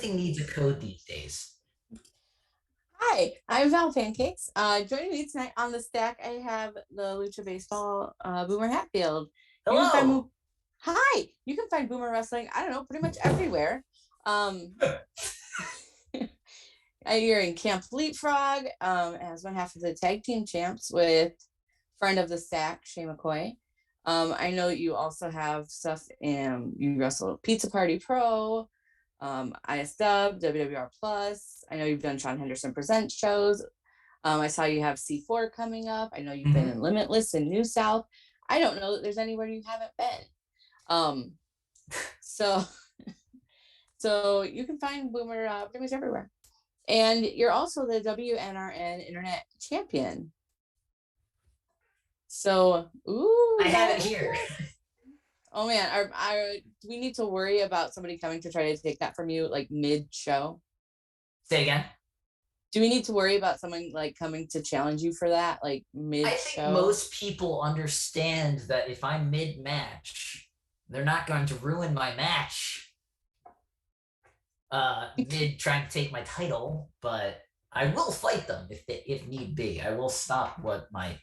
needs a code these days. Hi, I'm Val Pancakes. Joining me tonight on the stack, I have the Lucha Baseball Boomer Hatfield. You can find Hello. Hi, you can find Boomer Wrestling. I don't know, pretty much everywhere. You're in Camp Leapfrog as one half of the tag team champs with friend of the stack, Shay McCoy. I know you also have stuff in you wrestle Pizza Party Pro, ISW, WWR Plus. I know you've done Sean Henderson Presents shows. I saw you have C4 coming up. I know you've been in Limitless and New South. I don't know that there's anywhere you haven't been. So you can find Boomer pretty much everywhere. And you're also the WNRN Internet Champion. So, I have it here. Oh man, we need to worry about somebody coming to try to take that from you like mid-show? Say again? Do we need to worry about someone like coming to challenge you for that like mid-show? I think most people understand that if I'm mid-match, they're not going to ruin my match mid trying to take my title, but I will fight them if need be. I will stop what my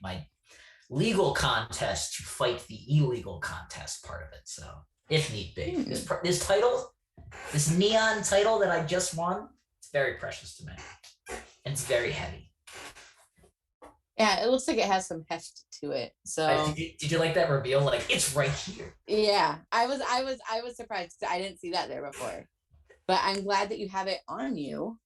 legal contest to fight the illegal contest part of it. So if need be, this title, this neon title that I just won, it's very precious to me, and it's very heavy. Yeah, it looks like it has some heft to it. So did you like that reveal? Like it's right here. Yeah, I was surprised. I didn't see that there before, but I'm glad that you have it on you.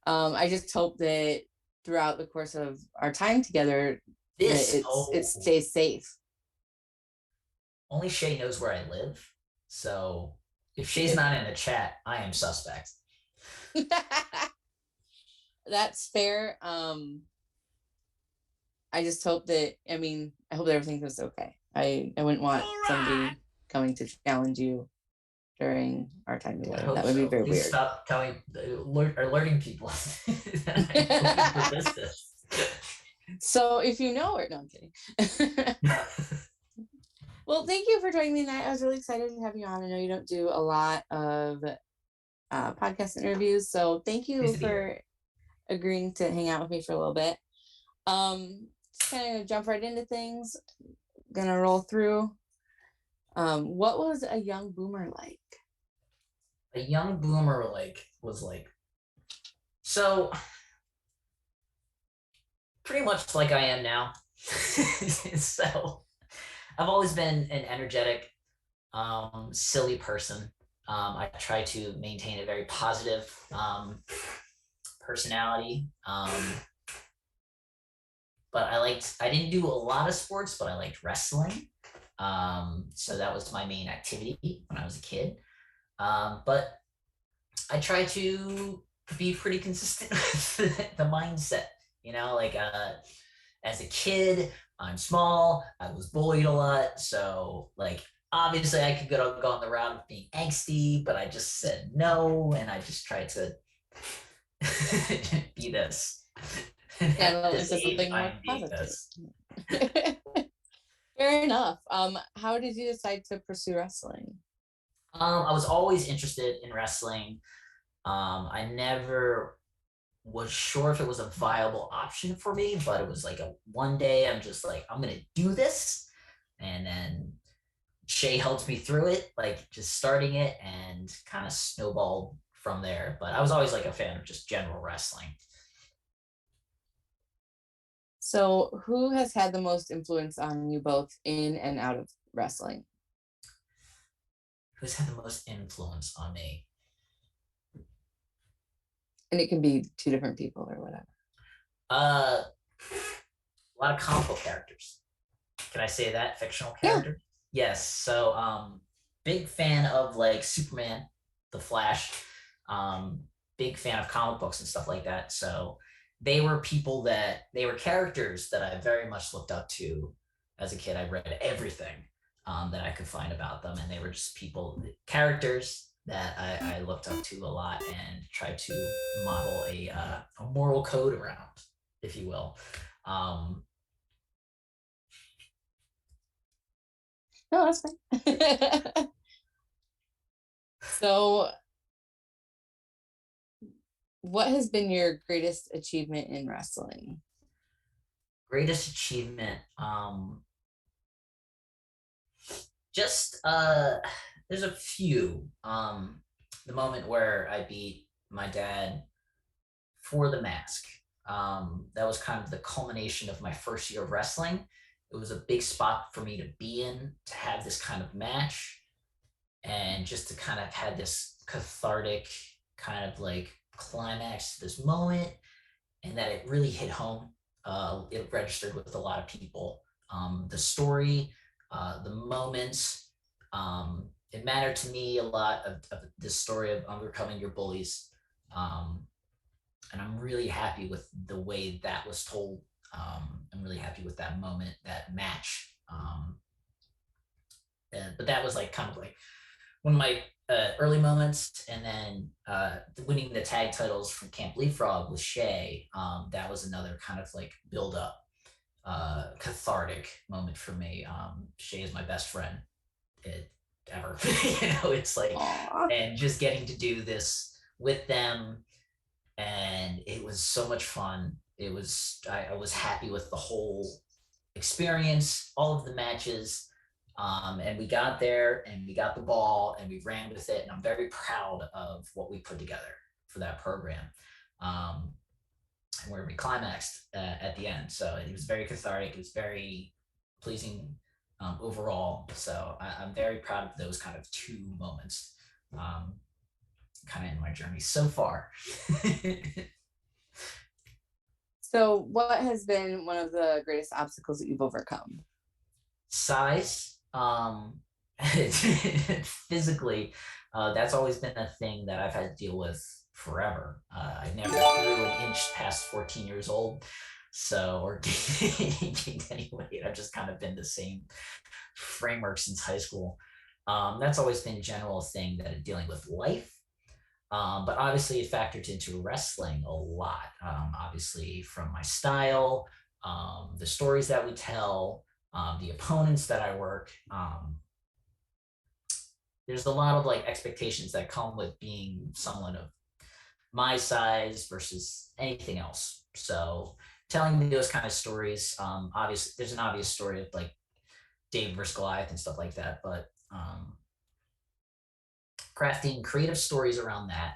I just hope that throughout the course of our time together, it stays safe. Only Shay knows where I live, so if Shay's not in the chat, I am suspect. That's fair. I just hope that I hope that everything goes okay. I wouldn't want somebody coming to challenge you during our time together. That would be very weird. Stop alerting people. So if you know it, no, I'm kidding. Well, thank you for joining me tonight. I was really excited to have you on. I know you don't do a lot of podcast interviews, so thank you for agreeing to hang out with me for a little bit. Just kind of jump right into things. Gonna roll through. What was a young Boomer like? A young Boomer was so pretty much like I am now. So I've always been an energetic, silly person. I try to maintain a very positive personality. But I didn't do a lot of sports, but I liked wrestling. So that was my main activity when I was a kid. But I try to be pretty consistent with the mindset, as a kid, I'm small, I was bullied a lot. So obviously I could go on the route of being angsty, but I just said no. And I just tried to be this. Yeah, this is something more positive. Fair enough. How did you decide to pursue wrestling? I was always interested in wrestling. I never was sure if it was a viable option for me, but it was one day I'm just I'm gonna do this, and then Shay helped me through it, just starting it, and kind of snowballed from there. But I was always a fan of just general wrestling. So who has had the most influence on you both in and out of wrestling? Who's had the most influence on me? And it can be two different people or whatever. A lot of comic book characters. Can I say that? Fictional characters? Yeah. Yes. So big fan of Superman, The Flash, big fan of comic books and stuff like that. So they were characters that I very much looked up to as a kid. I read everything that I could find about them, and they were just characters that I looked up to a lot and tried to model a moral code around, if you will. No, that's fine. So What has been your greatest achievement in wrestling? Greatest achievement. Just there's a few. The moment where I beat my dad for the mask. That was kind of the culmination of my first year of wrestling. It was a big spot for me to be in, to have this kind of match, and just to kind of have this cathartic kind of like climax to this moment, and that it really hit home. It registered with a lot of people. The story, the moments, it mattered to me a lot of this story of overcoming your bullies. Um, and I'm really happy with the way that was told. I'm really happy with that moment, that match. But that was like kind of like one of my early moments, and then winning the tag titles from Camp Leapfrog with Shay. That was another kind of like build up, cathartic moment for me. Shay is my best friend ever. It's like, Aww. and just getting to do this with them, and it was so much fun. I was happy with the whole experience, all of the matches. And we got there and we got the ball and we ran with it. And I'm very proud of what we put together for that program. Um, and where we climaxed at the end. So it was very cathartic. It was very pleasing overall. So I'm very proud of those kind of two moments, kind of in my journey so far. So, what has been one of the greatest obstacles that you've overcome? Size, physically, that's always been a thing that I've had to deal with forever. I never grew an inch past 14 years old, so or gained any weight. I've just kind of been the same framework since high school. That's always been a general thing that dealing with life. But obviously, it factored into wrestling a lot. Obviously, from my style, the stories that we tell, the opponents that I work. There's a lot of like expectations that come with being someone of my size versus anything else. So telling those kind of stories, obviously, there's an obvious story of like David versus Goliath and stuff like that, but crafting creative stories around that.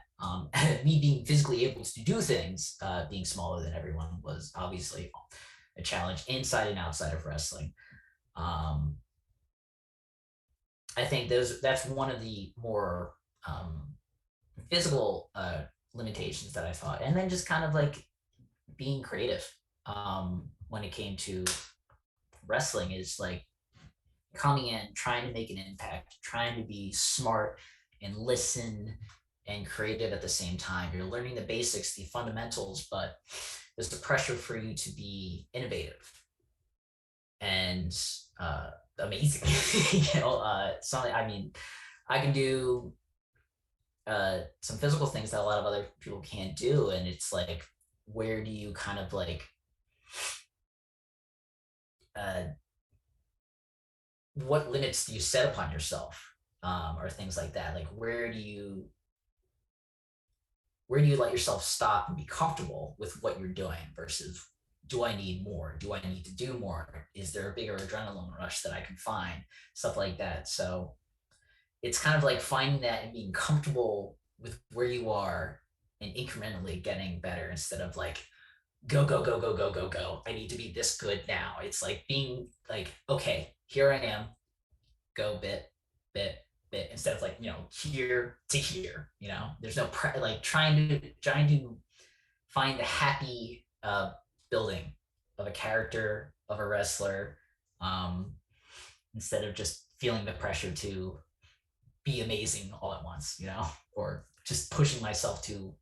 Me being physically able to do things, being smaller than everyone, was obviously a challenge inside and outside of wrestling. Um, I think that's one of the more physical limitations that I thought, and then just kind of like being creative when it came to wrestling is like coming in, trying to make an impact, trying to be smart and listen and creative at the same time. You're learning the basics, the fundamentals, but there's the pressure for you to be innovative and amazing. Something. I mean, I can do some physical things that a lot of other people can't do, and it's like, where do you kind of like uh, what limits do you set upon yourself, or things like that? Like, where do you let yourself stop and be comfortable with what you're doing versus, do I need more? Do I need to do more? Is there a bigger adrenaline rush that I can find? Stuff like that. So it's kind of like finding that and being comfortable with where you are and incrementally getting better instead of like, go, go, go, go, go, go, go. I need to be this good now. It's like being like, okay, here I am, go bit, bit, bit, instead of like, here to here, there's no like trying to find the happy building of a character, of a wrestler, um, instead of just feeling the pressure to be amazing all at once, or just pushing myself to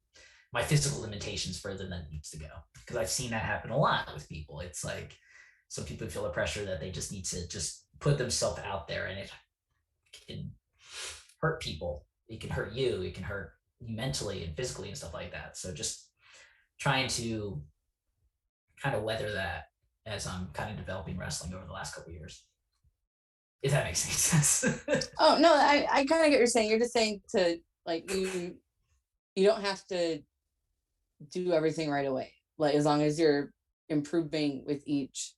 my physical limitations further than it needs to go. Because I've seen that happen a lot with people. It's like some people feel the pressure that they just need to just put themselves out there, and it can hurt people. It can hurt you. It can hurt you mentally and physically and stuff like that. So just trying to kind of weather that as I'm kind of developing wrestling over the last couple of years. If that makes any sense. Oh no, I kind of get what you're saying. You're just saying to like you don't have to do everything right away. Like as long as you're improving with each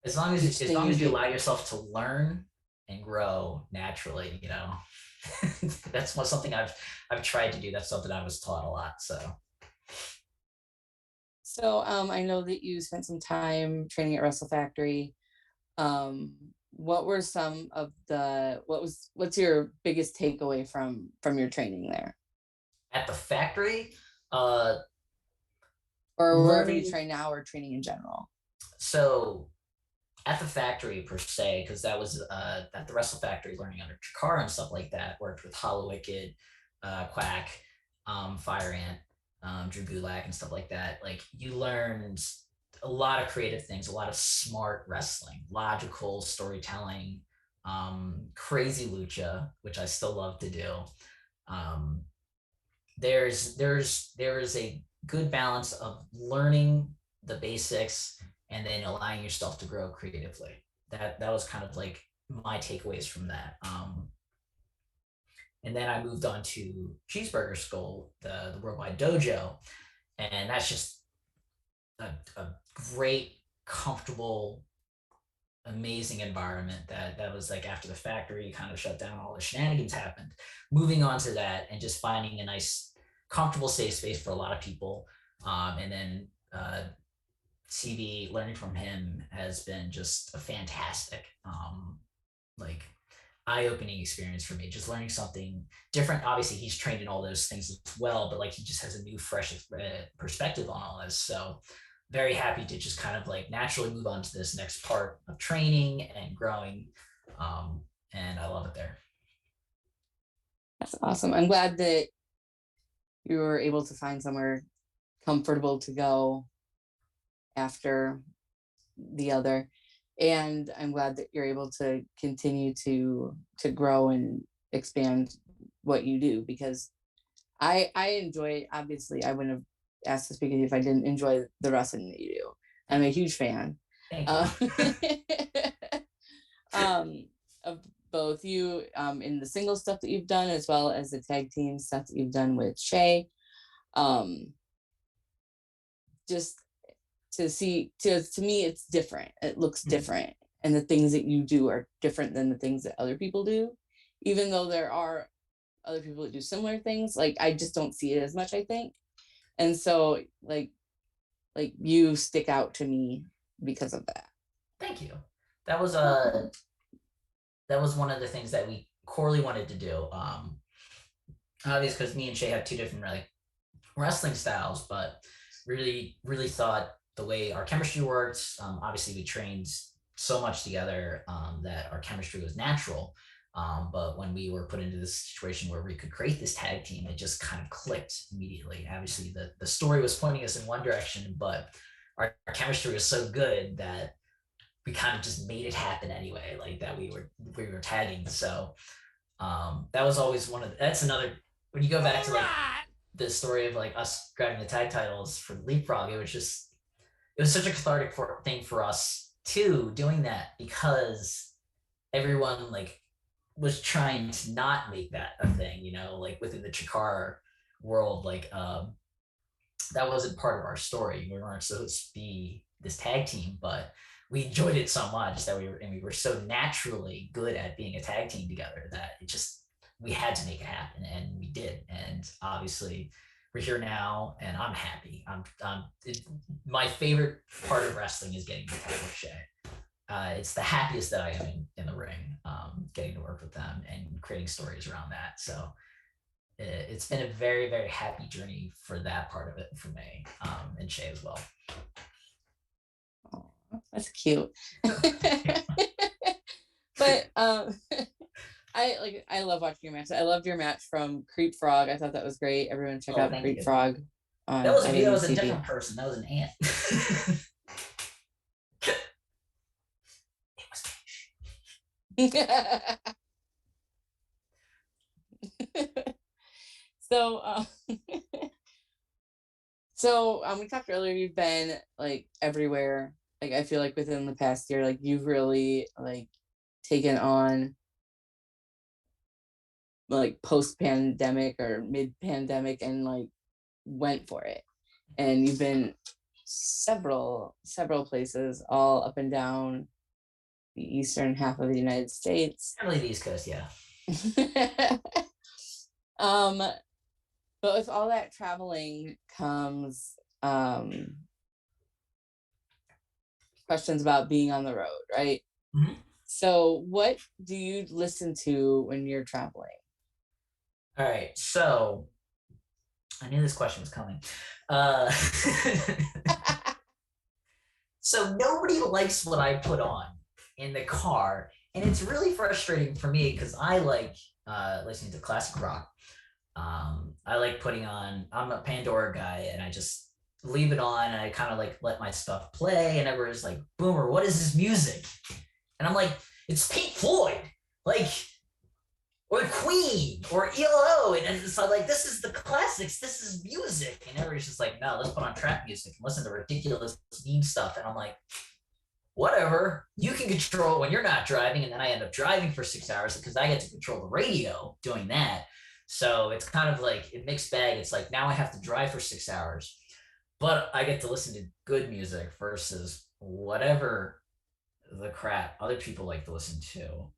As long as each as thing long you as you do. allow yourself to learn and grow naturally, you know. That's something I've tried to do. That's something I was taught a lot. So So I know that you spent some time training at Wrestle Factory. What were some of the what's your biggest takeaway from your training there? at the factory, uh, Or wherever you learning. train now or training in general? So at the factory per se, because that was at the Wrestle Factory, learning under Chikara and stuff like that. Worked with Hollow Wicked, Quack, Fire Ant, Drew Gulak, and stuff like that. Like you learned a lot of creative things, a lot of smart wrestling, logical storytelling, crazy lucha, which I still love to do. Um, there is a good balance of learning the basics and then allowing yourself to grow creatively. That was kind of like my takeaways from that. And then I moved on to Cheeseburger School, the Worldwide Dojo, and that's just a great, comfortable, amazing environment that was like after the factory kind of shut down, all the shenanigans happened. Moving on to that and just finding a nice, comfortable, safe space for a lot of people. And then CV, learning from him has been just a fantastic, like eye-opening experience for me. Just learning something different. Obviously, he's trained in all those things as well, but like he just has a new, fresh perspective on all this. So very happy to just kind of like naturally move on to this next part of training and growing. And I love it there. That's awesome. I'm glad that you were able to find somewhere comfortable to go after the other. And I'm glad that you're able to continue to grow and expand what you do, because I enjoy, obviously I wouldn't have asked to speak with you if I didn't enjoy the wrestling that you do. I'm a huge fan. Thank you. Of both you, in the single stuff that you've done as well as the tag team stuff that you've done with Shay. Just to see, to me it's different, it looks different, and the things that you do are different than the things that other people do, even though there are other people that do similar things. Like I just don't see it as much, I think. And so like you stick out to me because of that. Thank you. That was that was one of the things that we Corley wanted to do. Obviously, because me and Shay have two different like wrestling styles, but really thought the way our chemistry works. Obviously, we trained so much together that our chemistry was natural. But when we were put into this situation where we could create this tag team, it just kind of clicked immediately. Obviously, the story was pointing us in one direction, but our chemistry was so good that we kind of just made it happen anyway. Like that we were tagging. So that was always that's another when you go back to like the story of like us grabbing the tag titles for Leapfrog. It was such a cathartic thing for us too, doing that, because everyone like was trying to not make that a thing, you know, like within the Chikar world, like that wasn't part of our story. We weren't supposed to be this tag team, but we enjoyed it so much that we were so naturally good at being a tag team together that it just we had to make it happen, and we did. And obviously, we're here now, and I'm happy. My favorite part of wrestling is getting to tag with Shay. It's the happiest that I am in the ring, getting to work with them and creating stories around that. So it's been a very, very happy journey for that part of it for me, and Shay as well. Oh, that's cute. But I love watching your match. I loved your match from Creep Frog. I thought that was great. Everyone check out Creep You. Frog. That was me. That was a different person. That was an ant. It was so so we talked earlier, you've been like everywhere. Like I feel like within the past year, like you've really like taken on like post-pandemic or mid-pandemic and like went for it. and you've been several places all up and down the eastern half of the United States. Really the East Coast, yeah. But with all that traveling comes questions about being on the road, right? Mm-hmm. So what do you listen to when you're traveling? All right, so I knew this question was coming. So nobody likes what I put on in the car, and it's really frustrating for me because I like listening to classic rock. I like putting on. I'm a Pandora guy, and I just leave it on. And I kind of like let my stuff play, and everyone's like, "Boomer, what is this music?" And I'm like, "It's Pink Floyd, like, or Queen, or ELO." And it's like, "This is the classics. This is music." And everybody's just like, "No, let's put on trap music and listen to ridiculous meme stuff." And I'm like, whatever, you can control when you're not driving. And then I end up driving for 6 hours because I get to control the radio doing that. So it's kind of like a mixed bag. It's like now I have to drive for 6 hours, but I get to listen to good music versus whatever the crap other people like to listen to.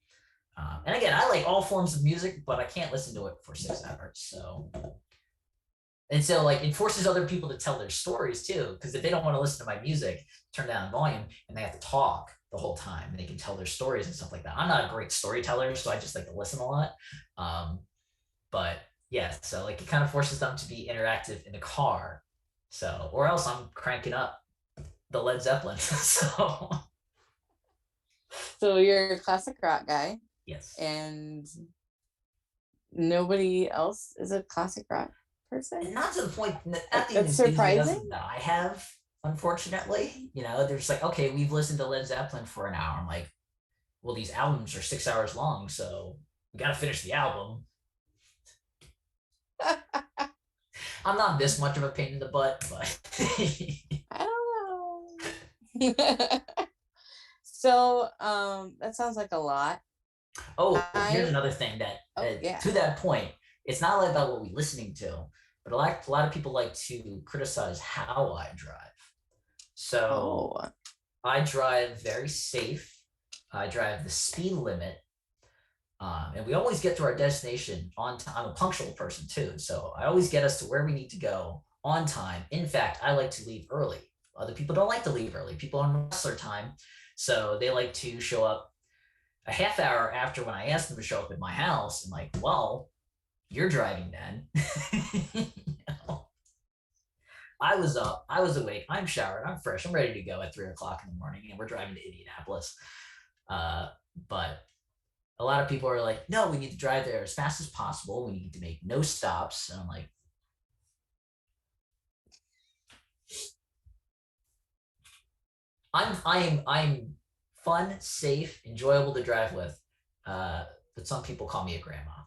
And again, I like all forms of music, but I can't listen to it for 6 hours. So like it forces other people to tell their stories too, because if they don't want to listen to my music, turn down volume, and they have to talk the whole time, and they can tell their stories and stuff like that. I'm not a great storyteller, so I just like to listen a lot. But yeah, so like it kind of forces them to be interactive in the car. So, or else I'm cranking up the Led Zeppelin. So you're a classic rock guy, yes, and nobody else is a classic rock person. and not to the point that the That's surprising that I have. Unfortunately, they're just like, okay, we've listened to Led Zeppelin for an hour. I'm like, well, these albums are 6 hours long, so we got to finish the album. I'm not this much of a pain in the butt, but I don't know. So that sounds like a lot. Here's another thing that to that point, it's not like about what we're listening to, but a lot of people like to criticize how I drive. So I drive very safe. I drive the speed limit. And we always get to our destination on time. I'm a punctual person too. So I always get us to where we need to go on time. In fact, I like to leave early. Other people don't like to leave early. People on wrestler time. So they like to show up a half hour after when I ask them to show up at my house. And like, well, you're driving then. I was up, I was awake, I'm showered, I'm fresh, I'm ready to go at 3:00 in the morning, and we're driving to Indianapolis. But a lot of people are like, no, we need to drive there as fast as possible. We need to make no stops. And I'm like, I'm fun, safe, enjoyable to drive with. But some people call me a grandma.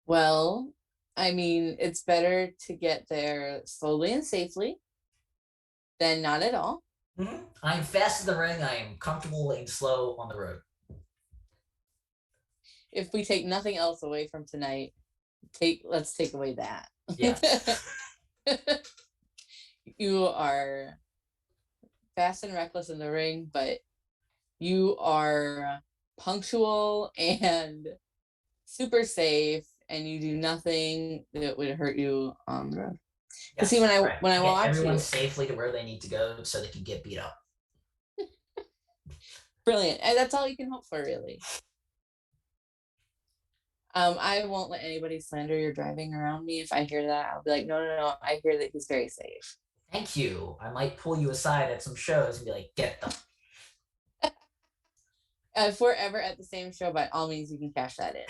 Well, I mean, it's better to get there slowly and safely than not at all. Mm-hmm. I'm fast in the ring. I am comfortable and slow on the road. If we take nothing else away from tonight, let's take away that. Yeah. You are fast and reckless in the ring, but you are punctual and super safe, and you do nothing that would hurt you on the road. Yes, see, when I watch everyone safely to where they need to go so they can get beat up. Brilliant. And that's all you can hope for, really. I won't let anybody slander your driving around me. If I hear that, I'll be like, no. I hear that he's very safe. Thank you. I might pull you aside at some shows and be like, get them. If we're ever at the same show, by all means, you can cash that in.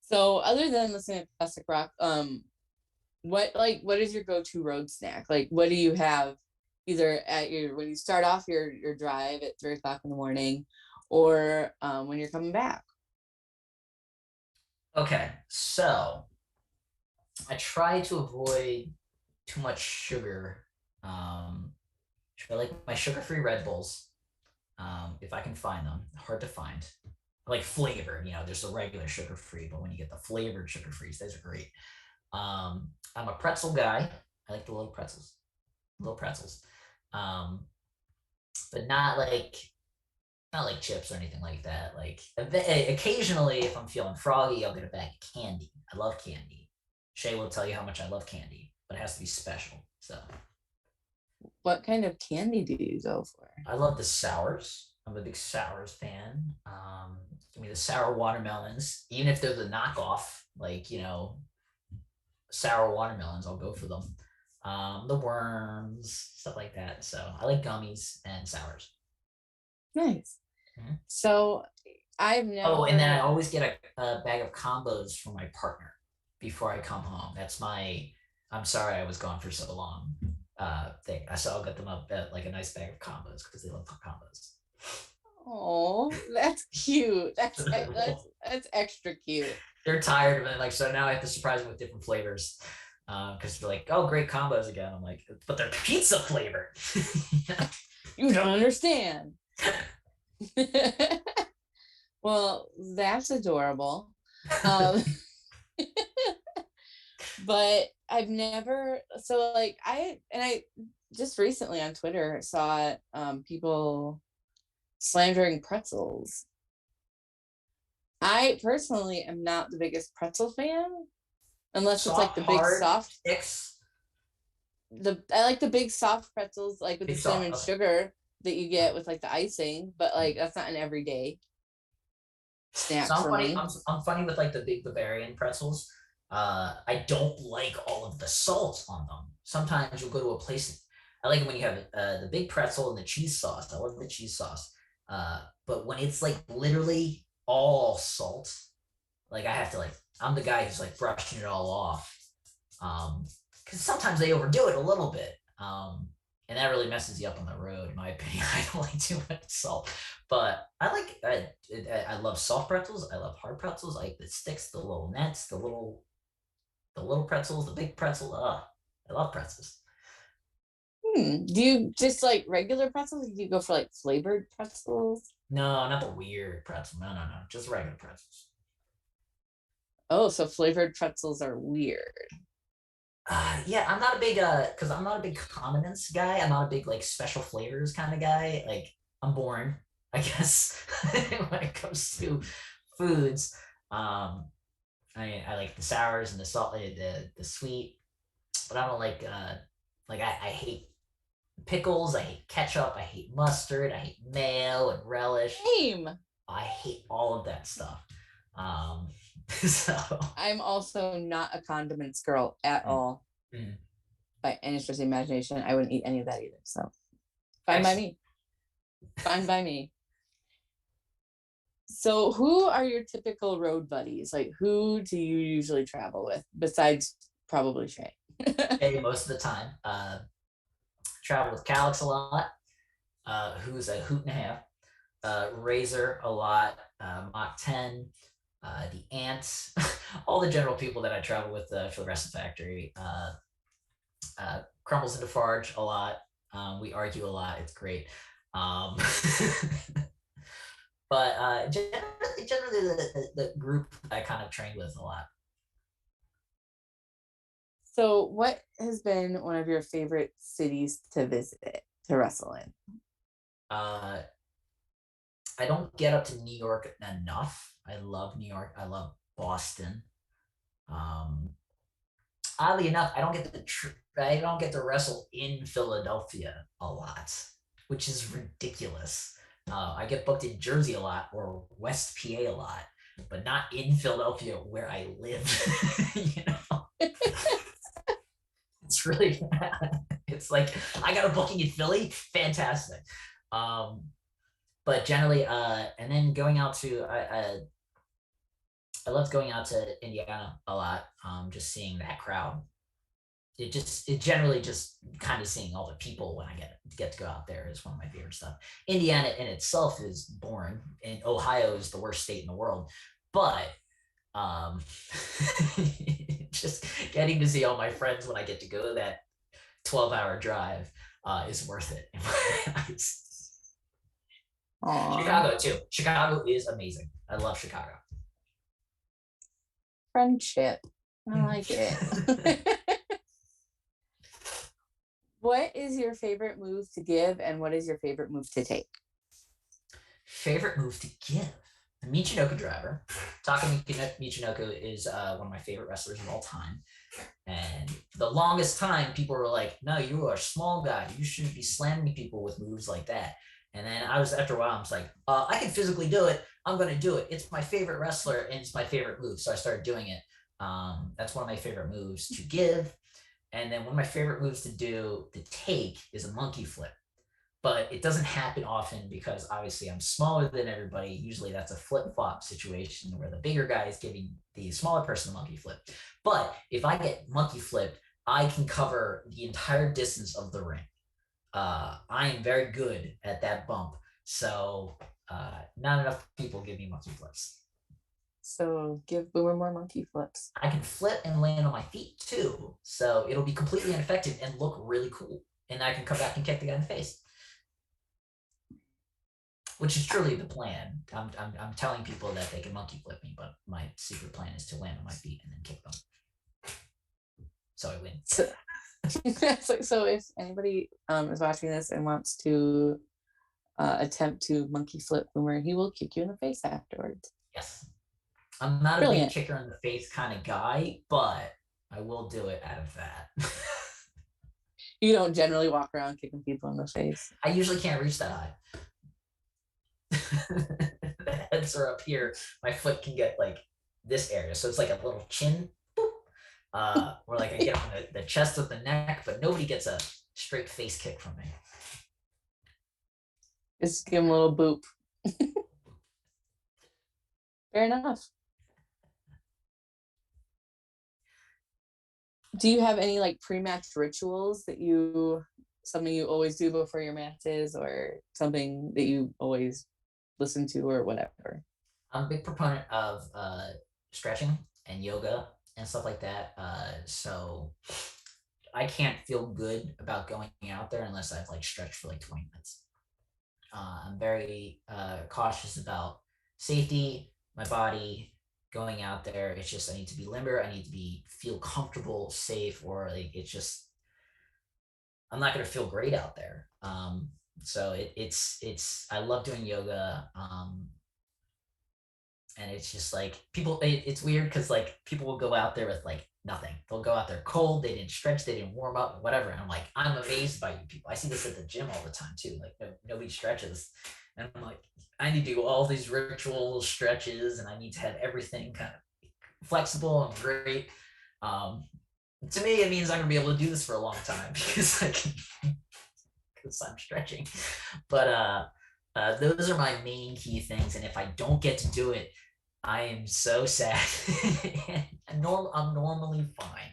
So other than listening to classic rock, what is your go-to road snack? Like, what do you have either when you start off your drive at 3:00 in the morning, or when you're coming back? Okay, so I try to avoid too much sugar. I like my sugar-free Red Bulls, if I can find them. Hard to find. I like flavored. There's the regular sugar-free, but when you get the flavored sugar-frees, those are great. I'm a pretzel guy. I like the little pretzels. Um, but not like chips or anything like that. Like occasionally, if I'm feeling froggy, I'll get a bag of candy. I love candy. Shay will tell you how much I love candy, but it has to be special. So What kind of candy do you go for? I love the sours. I'm a big sours fan. Give me the sour watermelons, even if they're the knockoff, like sour watermelons. I'll go for them. The worms, stuff like that. So I like gummies and sours. Nice. Mhm. So I've Oh, and then I never. always get a bag of combos for my partner before I come home. That's my I'm sorry I was gone for so long thing. So I'll get them like a nice bag of combos because they love combos. Oh, that's cute. That's extra cute. They're tired of it. Like, so now I have to surprise them with different flavors. Because they're like, oh, great combos again. I'm like, but they're pizza flavored. You don't understand. Well, that's adorable. Um, but I've never, so like I just recently on Twitter saw people slandering pretzels. I personally am not the biggest pretzel fan, unless it's like Soft, the big hard soft. sticks. I like the big soft pretzels, like with the Big cinnamon soft. Okay. sugar that you get with like the icing, but like that's not an everyday So snack I'm for funny. me. I'm funny with like the big Bavarian pretzels. I don't like all of the salt on them. Sometimes you'll go to a place. I like it when you have the big pretzel and the cheese sauce. I love the cheese sauce. But when it's like literally all salt, like I have to like I'm the guy who's like brushing it all off. Because sometimes they overdo it a little bit. And that really messes you up on the road, in my opinion. I don't like too much salt, but I love soft pretzels. I love hard pretzels. I like the sticks, the little nets, the little pretzels, the big pretzel. I love pretzels. Do you just like regular pretzels? Do you go for like flavored pretzels? No, not the weird pretzel. No, no, no, just regular pretzels. Oh, so flavored pretzels are weird. Yeah, I'm not a big because I'm not a big condiments guy. I'm not a big like special flavors kind of guy. Like I'm boring, I guess, when it comes to foods. Um, I like the sours and the salt, the sweet, but I don't like I hate pickles. I hate ketchup. I hate mustard. I hate mayo and relish. Same. I hate all of that stuff. So I'm also not a condiments girl at mm, all mm. by any stretch of the imagination. I wouldn't eat any of that either. So fine by Excellent. me. Fine by me. So who are your typical road buddies? Like who do you usually travel with besides probably Shay? Hey, most of the time. Travel with Calix a lot, who's a hoot and a half. Razor a lot, Mach 10, the Ants, all the general people that I travel with for the rest of the factory. Crumbles into Farge a lot. We argue a lot. It's great. Um, but generally the group I kind of trained with a lot. So what has been one of your favorite cities to visit to wrestle in? Uh, I don't get up to New York enough. I love New York. I love Boston. Um, Oddly enough, I don't get to wrestle in Philadelphia a lot, which is ridiculous. I get booked in Jersey a lot or West PA a lot, but not in Philadelphia where I live. you know, it's really it's like I got a booking in Philly, fantastic. Um, but generally, and then going out to I loved going out to Indiana a lot, just seeing that crowd. It generally just kind of seeing all the people when I get to go out there is one of my favorite stuff. Indiana in itself is boring, and Ohio is the worst state in the world, but um, just getting to see all my friends when I get to go that 12-hour drive is worth it. Aww. Chicago too. Chicago is amazing. I love Chicago. Friendship. I like it. What is your favorite move to give, and what is your favorite move to take? Favorite move to give? The Michinoku driver. Taka Michinoku is one of my favorite wrestlers of all time. And for the longest time, people were like, no, you are a small guy. You shouldn't be slamming people with moves like that. And then after a while, I was like, I can physically do it. I'm going to do it. It's my favorite wrestler and it's my favorite move. So I started doing it. That's one of my favorite moves to give. And then one of my favorite moves to take is a monkey flip. But it doesn't happen often because obviously I'm smaller than everybody. Usually that's a flip-flop situation where the bigger guy is giving the smaller person the monkey flip. But if I get monkey flipped, I can cover the entire distance of the ring. I am very good at that bump. So not enough people give me monkey flips. So give Boomer more monkey flips. I can flip and land on my feet too. So it'll be completely ineffective and look really cool. And I can come back and kick the guy in the face. Which is truly the plan. I'm telling people that they can monkey flip me, but my secret plan is to land on my feet and then kick them. So I win. So if anybody is watching this and wants to attempt to monkey flip Boomer, he will kick you in the face afterwards. Yes. I'm not Brilliant. a big kicker in the face kind of guy, but I will do it out of that. You don't generally walk around kicking people in the face. I usually can't reach that high. The heads are up here. My foot can get like this area. So it's like a little chin. Where like I get on the chest of the neck, but nobody gets a straight face kick from me. Just give him a little boop. Fair enough. Do you have any like pre-match rituals that something you always do before your matches, or something that you always listen to, or whatever? I'm a big proponent of stretching and yoga and stuff like that. So I can't feel good about going out there unless I've like stretched for like 20 minutes. I'm very cautious about safety, my body, going out there. It's just, I need to be limber. I need to feel comfortable, safe, or like, it's just, I'm not going to feel great out there. So I love doing yoga. And it's just like it's weird because like people will go out there with like nothing. They'll go out there cold. They didn't stretch. They didn't warm up, whatever. And I'm like, I'm amazed by you people. I see this at the gym all the time too. Like nobody stretches. And I'm like, I need to do all these ritual stretches and I need to have everything kind of flexible and great. To me, it means I'm gonna be able to do this for a long time because I'm stretching. But those are my main key things. And if I don't get to do it, I am so sad. I'm normally fine.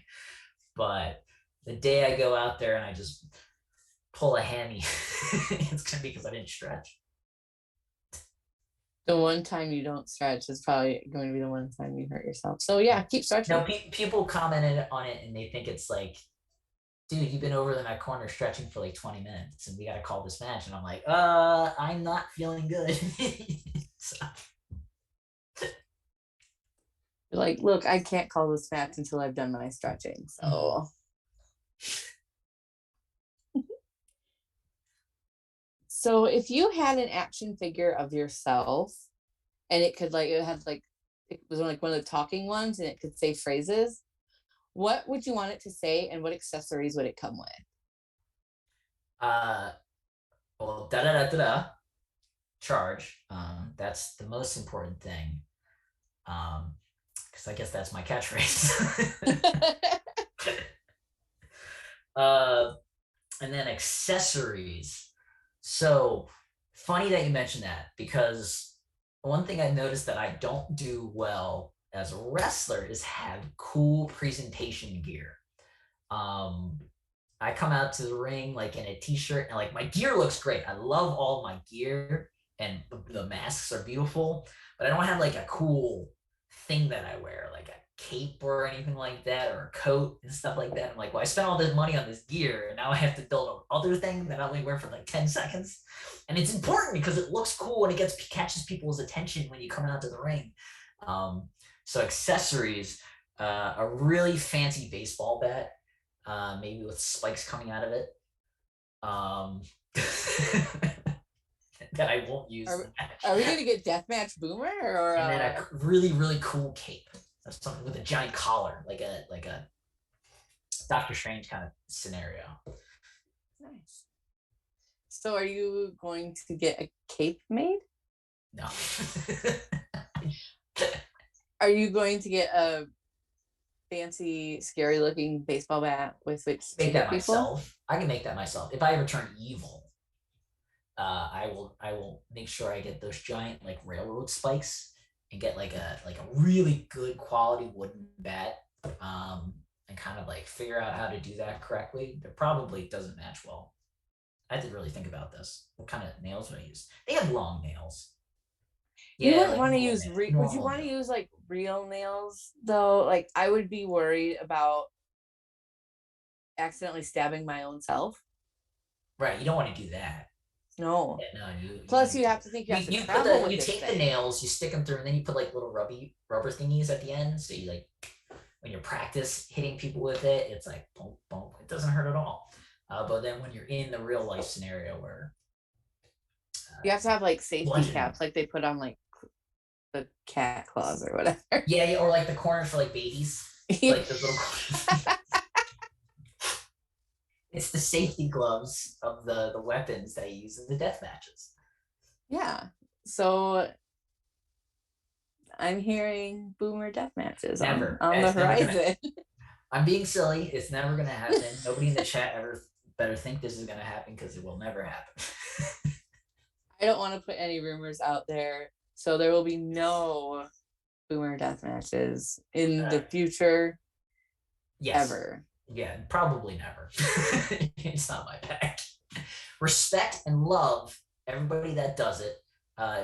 But the day I go out there and I just pull a hammy, it's going to be because I didn't stretch. The one time you don't stretch is probably going to be the one time you hurt yourself. So yeah, keep stretching. No, people commented on it and they think it's like, dude, you've been over in that corner stretching for like 20 minutes and we got to call this match. And I'm like, I'm not feeling good. So. You're like, look, I can't call this match until I've done my stretching. So. So if you had an action figure of yourself and it was like one of the talking ones and it could say phrases, what would you want it to say and what accessories would it come with? Well, da-da-da-da-da, charge. That's the most important thing. Because I guess that's my catchphrase. And then accessories. So funny that you mentioned that, because one thing I noticed that I don't do well as a wrestler is have cool presentation gear. I come out to the ring like in a t-shirt and like my gear looks great. I love all my gear and the masks are beautiful, but I don't have like a cool thing that I wear, like a cape or anything like that, or a coat and stuff like that. I'm like, well, I spent all this money on this gear and now I have to build another thing that I only wear for like 10 seconds. And it's important because it looks cool and it catches people's attention when you come out to the ring. So accessories, a really fancy baseball bat, maybe with spikes coming out of it. That I won't use. Are we gonna get Deathmatch Boomer or and then a really really cool cape, something with a giant collar, like a Doctor Strange kind of scenario. Nice. So are you going to get a cape made? No. Are you going to get a fancy, scary looking baseball bat with which to make that hit people? myself. I can make that myself. If I ever turn evil, I will make sure I get those giant like railroad spikes and get like a really good quality wooden bat, and kind of like figure out how to do that correctly. It probably doesn't match well. I had to really think about this. What kind of nails would I use? They have long nails. You Yeah, wouldn't like want to normal use nails, would you normal want to nails. use like real nails though? Like I would be worried about accidentally stabbing my own self. Right, you don't want to do that. No. Yeah, no, you Plus want you to have to think you have to you put travel the with you this take the thing. nails, you stick them through, and then you put like little rubber thingies at the end. So you like when you practice hitting people with it, it's like boom, boom. It doesn't hurt at all. But then when you're in the real life scenario where You have to have like safety bludgeoning, caps like they put on like the cat claws or whatever. yeah, or like the corners for like babies, like the little corners. It's the safety gloves of the weapons that you use in the death matches. Yeah. So I'm hearing Boomer death matches Never. on the It's never gonna. horizon. I'm being silly. It's never gonna happen. Nobody in the chat ever better think this is gonna happen because it will never happen. I don't want to put any rumors out there. So there will be no Boomer death matches in the future. Yes. Ever. Yeah, probably never. It's not my bag. Respect and love everybody that does it.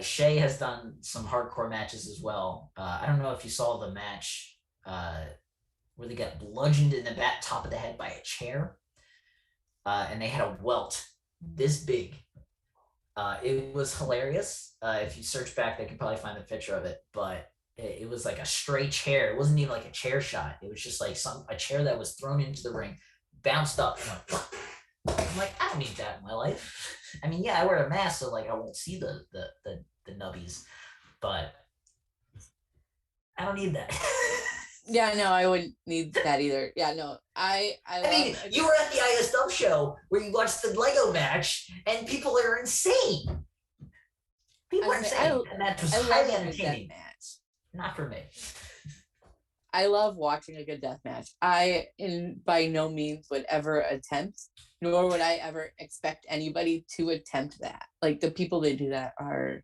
Shay has done some hardcore matches as well. I don't know if you saw the match where they got bludgeoned in the top of the head by a chair, and they had a welt this big. It was hilarious. If you search back, they can probably find a picture of it. But it was like a stray chair. It wasn't even like a chair shot. It was just like a chair that was thrown into the ring, bounced up, and went. I'm like, I don't need that in my life. I mean, yeah, I wear a mask, so like I won't see the nubbies, but I don't need that. Yeah, no, I wouldn't need that either. Yeah, no, I mean, you were at the ISW show where you watched the Lego match, and people are insane. People are insane, and that was highly entertaining. Match. Not for me. I love watching a good death match. I, by no means, would ever attempt, nor would I ever expect anybody to attempt that. Like the people that do that are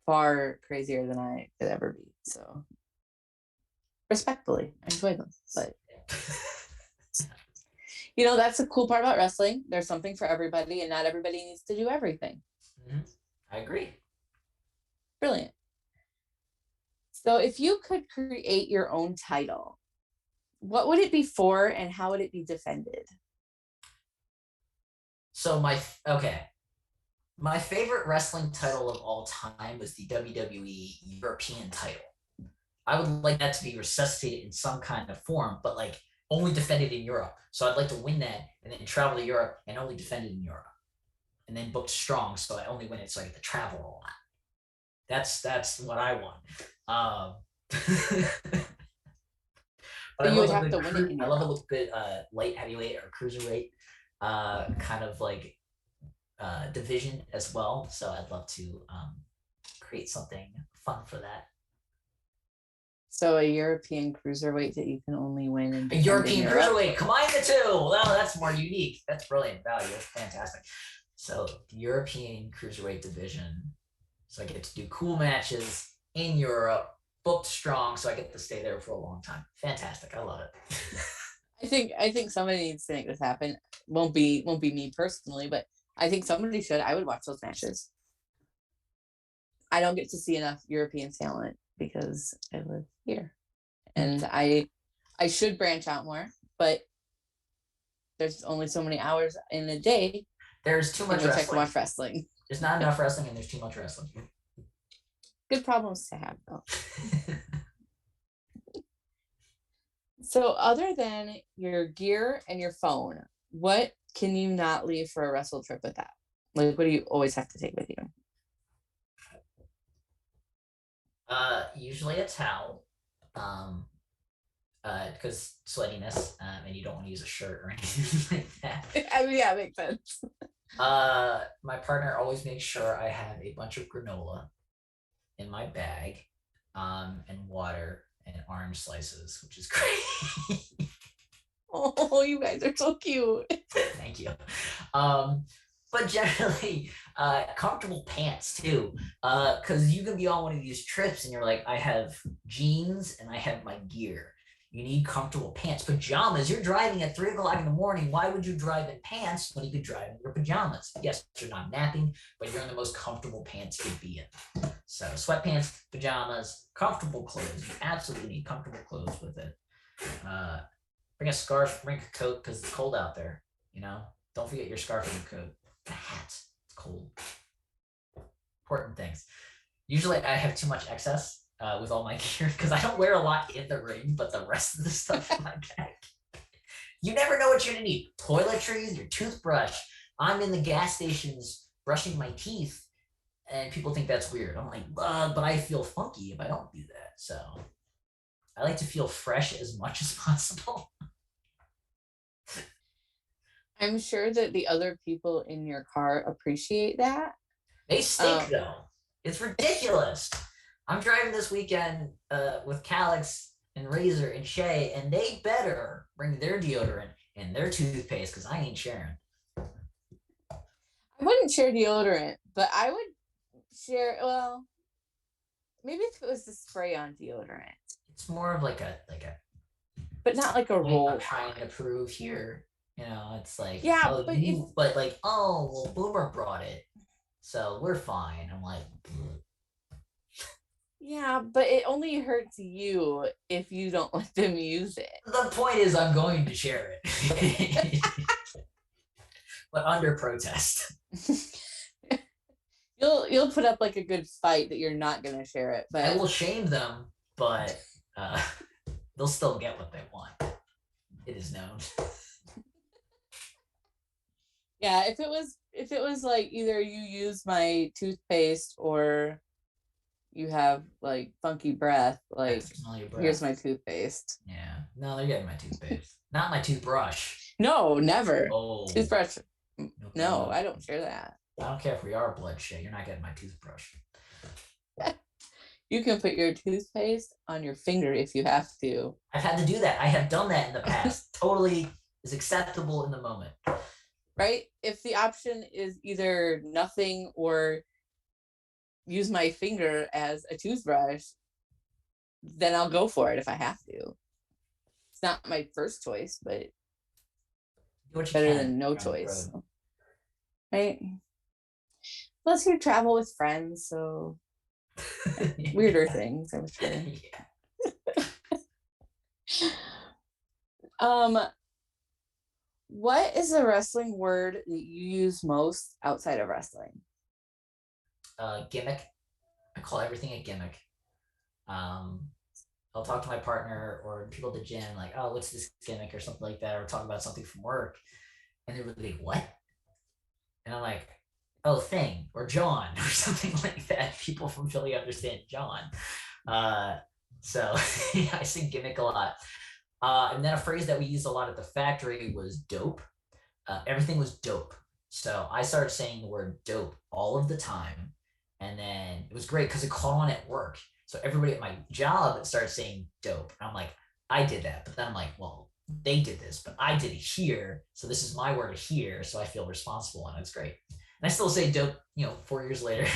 far crazier than I could ever be. So, respectfully, I enjoy them, but. You know, that's the cool part about wrestling. There's something for everybody, and not everybody needs to do everything. Mm-hmm. I agree. Brilliant. So if you could create your own title, what would it be for and how would it be defended? So my favorite wrestling title of all time was the WWE European title. I would like that to be resuscitated in some kind of form, but like only defended in Europe. So I'd like to win that and then travel to Europe and only defend it in Europe. And then booked strong, so I only win it so I get to travel a lot. That's what I want. But you would have to win it. I love a little good light heavyweight or cruiserweight kind of like division as well. So I'd love to create something fun for that. So a European cruiserweight that you can only win in a European cruiserweight. Combine the two. Well, that's more unique. That's brilliant value. That's fantastic. So the European cruiserweight division. So I get to do cool matches in Europe, booked strong, so I get to stay there for a long time. Fantastic. I love it. I think somebody needs to make this happen. Won't be me personally, but I think somebody should. I would watch those matches. I don't get to see enough European talent because I live here, and I should branch out more, but there's only so many hours in a day. There's too much wrestling. I can watch wrestling. There's not enough wrestling, and there's too much wrestling. Good problems to have, though. So other than your gear and your phone, what can you not leave for a wrestle trip without? Like, what do you always have to take with you? Usually a towel. Because sweatiness, and you don't want to use a shirt or anything like that. I mean, yeah, makes sense. My partner always makes sure I have a bunch of granola in my bag, and water and orange slices, which is great. Oh, you guys are so cute. Thank you. But generally, comfortable pants too, because you can be on one of these trips and you're like, I have jeans and I have my gear. You need comfortable pants. Pajamas. You're driving at 3 o'clock in the morning. Why would you drive in pants when you could drive in your pajamas? Yes, you're not napping, but you're in the most comfortable pants you could be in. So sweatpants, pajamas, comfortable clothes. You absolutely need comfortable clothes with it. Bring a scarf, bring a coat because it's cold out there. Don't forget your scarf and your coat. A hat. It's cold. Important things. Usually I have too much excess with all my gear because I don't wear a lot in the ring, but the rest of the stuff in my bag. You never know what you're gonna need. Toiletries, your toothbrush. I'm in the gas stations brushing my teeth, and people think that's weird. I'm like, but I feel funky if I don't do that. So I like to feel fresh as much as possible. I'm sure that the other people in your car appreciate that. They stink though. It's ridiculous. I'm driving this weekend with Calix and Razor and Shay, and they better bring their deodorant and their toothpaste because I ain't sharing. I wouldn't share deodorant, but I would share, well, maybe if it was the spray on deodorant. It's more of like a but not like a roll. I'm trying to prove here. It's like, yeah, well, Boomer brought it, so we're fine. I'm like, yeah, but it only hurts you if you don't let them use it. The point is, I'm going to share it, but under protest. You'll put up like a good fight that you're not gonna share it, but I will shame them, but they'll still get what they want. It is known. Yeah, if it was like either you use my toothpaste or you have like funky breath, like here's my toothpaste. Yeah, no, they're getting my toothpaste, not my toothbrush. No, never. Oh, toothbrush. No, I don't share that. I don't care if we are blood shit. You're not getting my toothbrush. You can put your toothpaste on your finger if you have to. I've had to do that. I have done that in the past. Totally is acceptable in the moment. Right? If the option is either nothing or use my finger as a toothbrush, then I'll go for it if I have to. It's not my first choice, but better than no choice. Right? Plus you travel with friends, so weirder things, I'm sure. Yeah. What is a wrestling word that you use most outside of wrestling? Gimmick. I call everything a gimmick. I'll talk to my partner or people at the gym, like, oh, what's this gimmick or something like that, or talk about something from work, and they're like, what? And I'm like, oh, thing, or John, or something like that. People from Philly understand John. So I say gimmick a lot. And then a phrase that we used a lot at the factory was dope. Everything was dope. So I started saying the word dope all of the time. And then it was great because it caught on at work. So everybody at my job started saying dope. And I'm like, I did that. But then I'm like, well, they did this, but I did it here. So this is my word here. So I feel responsible. And it's great. And I still say dope, 4 years later.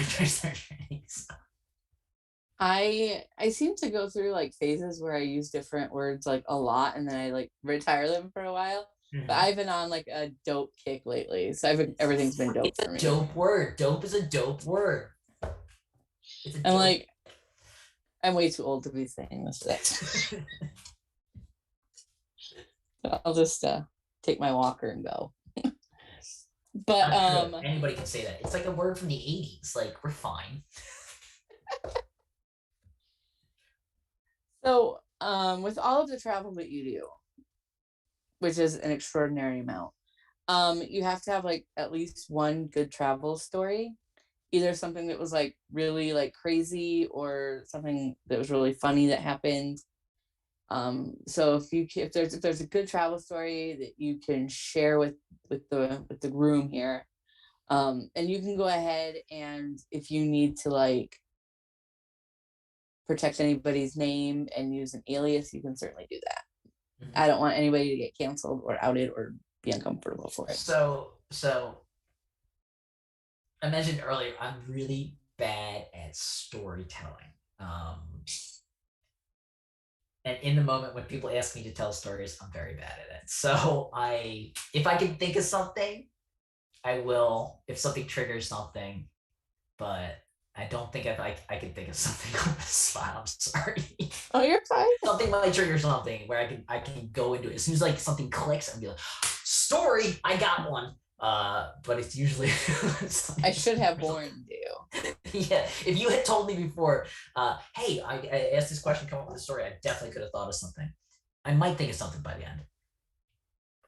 I seem to go through like phases where I use different words like a lot and then I like retire them for a while. Mm-hmm. But I've been on like a dope kick lately. So everything's been dope for me. It's a dope word. Dope is a dope word. I'm way too old to be saying this. So I'll just take my walker and go. But anybody can say that. It's like a word from the 80s. Like, we're fine. So With all of the travel that you do, which is an extraordinary amount, you have to have like at least one good travel story, either something that was like really like crazy or something that was really funny that happened. So if there's a good travel story that you can share with the room here, and you can go ahead, and if you need to like protect anybody's name and use an alias, you can certainly do that. I don't want anybody to get canceled or outed or be uncomfortable for it. So I mentioned earlier, I'm really bad at storytelling. And in the moment when people ask me to tell stories, I'm very bad at it. So if I can think of something, I will. If something triggers something, but I don't think I can think of something on the spot. I'm sorry. Oh, you're fine. Something might trigger something where I can go into it. As soon as like something clicks, I'm be like, story, I got one. But it's usually I should have warned you. Yeah, if you had told me before, hey, I asked this question, come up with a story, I definitely could have thought of something. I might think of something by the end.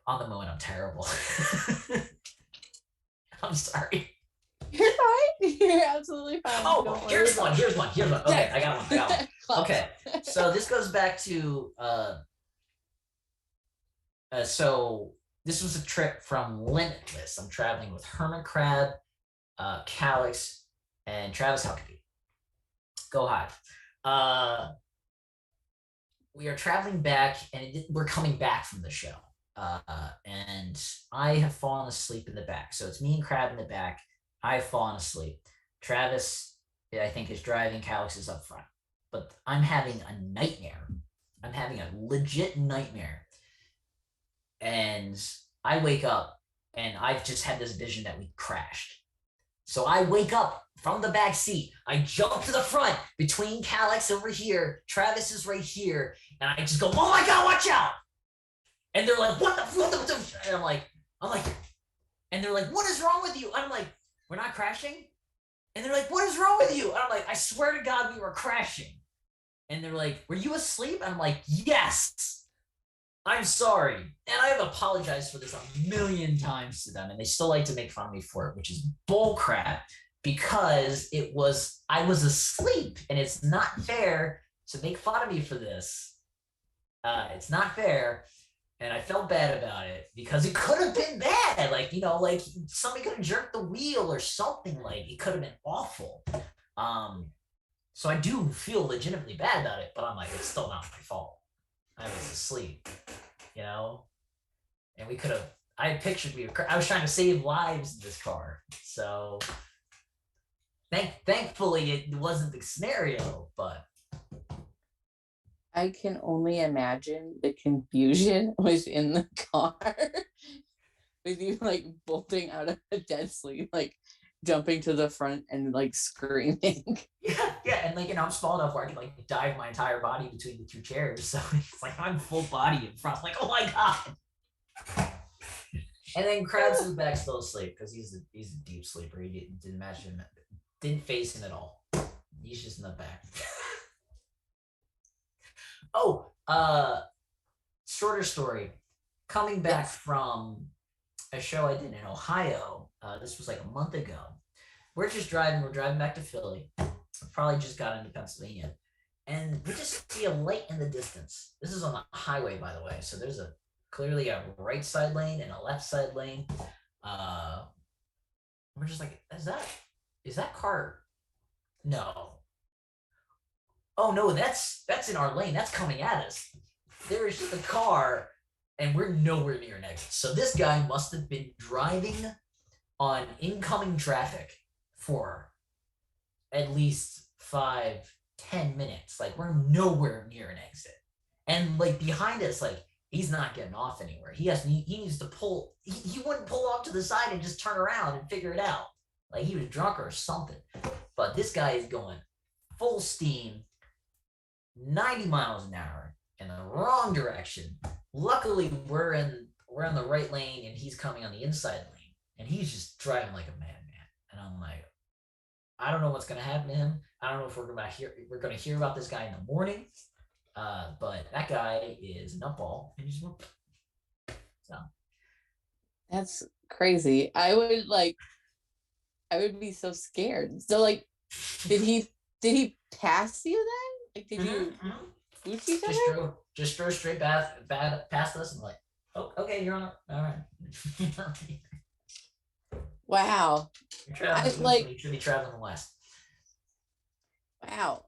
On the moment, I'm terrible. I'm sorry. You're fine. You're absolutely fine. Oh, here's one. Okay, I got one. Okay, so this goes back to so this was a trip from Limitless. I'm traveling with Hermit Crab, Calix, and Travis Huckabee. Go Hive. We are traveling back, and we're coming back from the show. And I have fallen asleep in the back. So it's me and Crab in the back. I've fallen asleep. Travis, I think, is driving. Calix is up front. But I'm having a nightmare. I'm having a legit nightmare. And I wake up, and I've just had this vision that we crashed. So I wake up from the back seat. I jump to the front between Calix over here. Travis is right here. And I just go, oh my God, watch out. And they're like, what the? And I'm like, and they're like, what is wrong with you? And I'm like, we're not crashing? And they're like, what is wrong with you? And I'm like, I swear to God, we were crashing. And they're like, were you asleep? And I'm like, yes, I'm sorry. And I have apologized for this a million times to them. And they still like to make fun of me for it, which is bull crap, because I was asleep, and it's not fair to make fun of me for this. It's not fair. And I felt bad about it because it could have been bad. Like, like somebody could have jerked the wheel or something. Like, it could have been awful. So I do feel legitimately bad about it, but I'm like, it's still not my fault. I was asleep, and we could have, I pictured I was trying to save lives in this car. So thankfully it wasn't the scenario, but I can only imagine the confusion within the car with you like bolting out of a dead sleep, like jumping to the front and like screaming. Yeah, and like, I'm small enough where I can like dive my entire body between the two chairs. So it's like I'm full body in front, like, oh my God. And then Krabs is back still asleep because he's a deep sleeper. He didn't imagine him, didn't face him at all. He's just in the back. Oh, shorter story. Coming back from a show I did in Ohio, this was like a month ago. We're driving back to Philly. Probably just got into Pennsylvania. And we just see a light in the distance. This is on the highway, by the way. So there's clearly a right side lane and a left side lane. We're just like, is that car? No. Oh no, that's in our lane. That's coming at us. There is just a car, and we're nowhere near an exit. So this guy must have been driving on incoming traffic for at least 5-10 minutes. Like, we're nowhere near an exit. And like behind us, like, he's not getting off anywhere. He needs to pull. He wouldn't pull off to the side and just turn around and figure it out. Like, he was drunk or something. But this guy is going full steam, 90 miles an hour in the wrong direction. Luckily, we're in the right lane, and he's coming on the inside lane, and he's just driving like a madman. And I'm like, I don't know what's gonna happen to him. I don't know if we're gonna hear about this guy in the morning. But that guy is a nutball, and he's so. That's crazy. I would be so scared. So like, did he pass you then? Like, did you boost each other? Just drove straight past us and like, oh, okay, you're on it. All right. Wow. You're traveling east when you should be traveling west. Wow.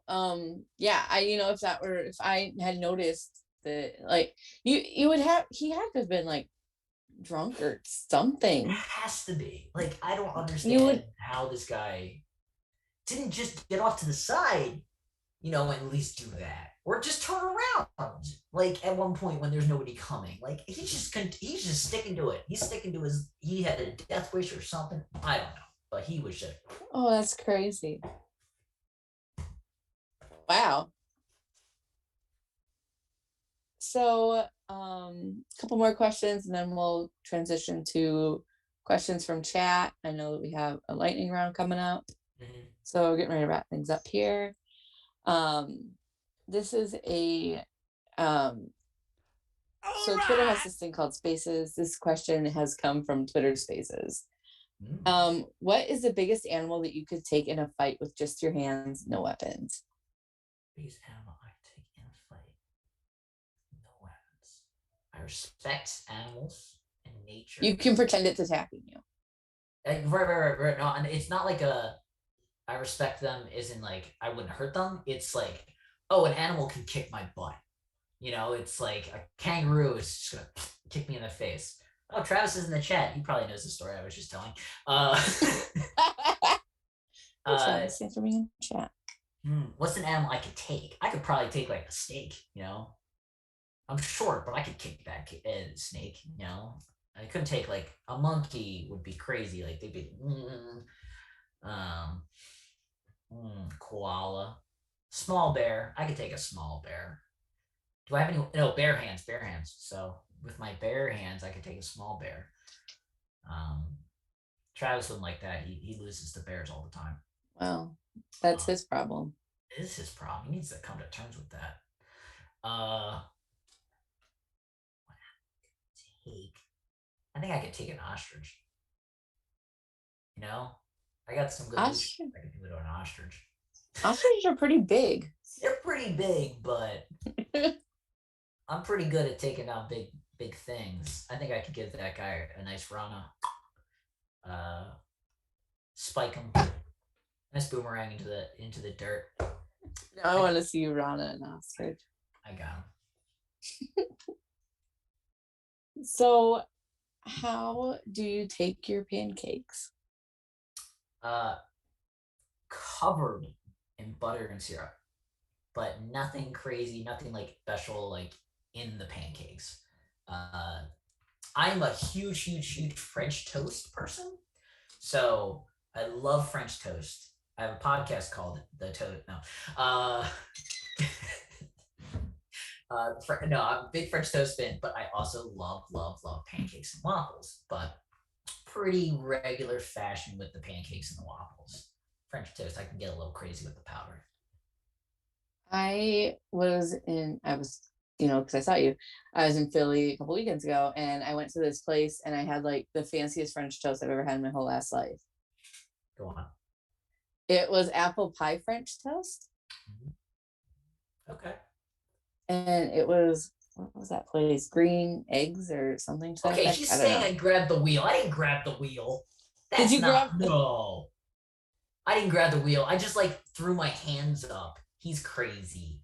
Yeah, if I had noticed that, like, he had to have been like drunk or something. It has to be. Like, I don't understand how this guy didn't just get off to the side, and at least do that. Or just turn around. Like, at one point when there's nobody coming. Like, he's just sticking to it. He's sticking to he had a death wish or something. I don't know. But he was just. Oh, that's crazy. Wow. So, a couple more questions and then we'll transition to questions from chat. I know that we have a lightning round coming up. Mm-hmm. So we're getting ready to wrap things up here. This is so Twitter has this thing called Spaces. This question has come from Twitter Spaces. What is the biggest animal that you could take in a fight with just your hands, no weapons? Biggest animal I could take in a fight, no weapons. I respect animals and nature. You can pretend it's attacking you. Right. No, and it's not like I respect them as in like I wouldn't hurt them. It's like, oh, an animal can kick my butt. It's like a kangaroo is just gonna kick me in the face. Oh, Travis is in the chat. He probably knows the story I was just telling. Travis, thanks for being in the chat. What's an animal I could take? I could probably take like a snake. I'm short, but I could kick back a snake. I couldn't take like a monkey. Would be crazy. Like they'd be koala, small bear. I could take a small bear. Do I have any? No, bare hands. So with my bare hands, I could take a small bear. Travis wouldn't like that. He loses to bears all the time. Well, that's his problem. It is his problem. He needs to come to terms with that. What take? I think I could take an ostrich. I got some good ostrich. I could do it to an ostrich. Ostriches are pretty big. They're pretty big, but I'm pretty good at taking down big things. I think I could give that guy a nice rana. Spike him. Nice boomerang into the dirt. No, I want to see you rana an ostrich. I got him. So, how do you take your pancakes? Covered in butter and syrup, but nothing crazy, nothing like special, like in the pancakes. I'm a huge French toast person, so I love French toast. I have a podcast called The Toast. No, no, I'm a big French toast fan, but I also love pancakes and waffles. But pretty regular fashion with the pancakes and the waffles. French toast, I can get a little crazy with the powder. Because I saw you, I was in Philly a couple weekends ago, and I went to this place, and I had like the fanciest French toast I've ever had in my whole last life. Go on. It was apple pie French toast. Okay. And it was, what was that place? Green eggs or something? Okay, she's saying I grabbed the wheel. I didn't grab the wheel. Did you grab? No. I didn't grab the wheel. I just like threw my hands up. He's crazy.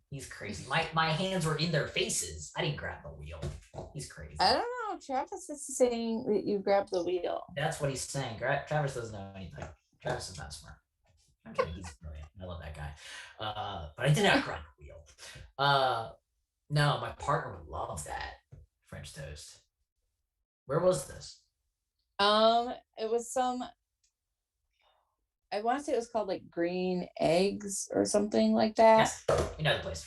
My hands were in their faces. I didn't grab the wheel. He's crazy. I don't know. Travis is saying that you grabbed the wheel. That's what he's saying. Travis doesn't know anything. Travis is not smart. I'm kidding. He's brilliant. I love that guy. But I did not grab the wheel. No, my partner would love that French toast. Where was this? It was I want to say it was called like Green Eggs or something like that. Yes, you know the place.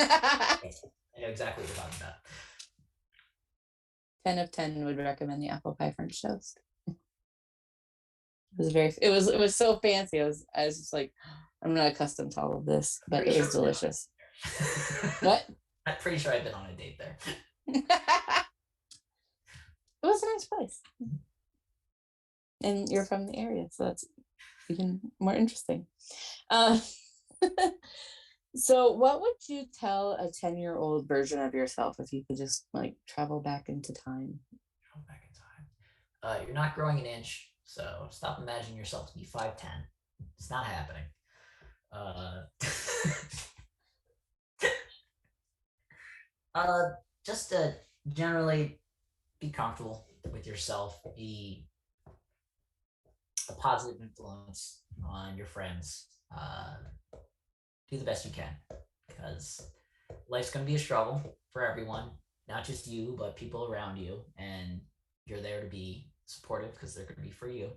I know exactly what you're talking about. 10 of 10 would recommend the apple pie French toast. It was so fancy. I was just like, I'm not accustomed to all of this, but it was delicious. What? I'm pretty sure I've been on a date there. It was a nice place. And you're from the area, so that's even more interesting. So what would you tell a 10-year-old version of yourself if you could just like travel back into time? Go back in time. You're not growing an inch, so stop imagining yourself to be 5'10". It's not happening. Just to generally be comfortable with yourself, be a positive influence on your friends. Do the best you can, because life's going to be a struggle for everyone, not just you, but people around you. And you're there to be supportive because they're going to be for you.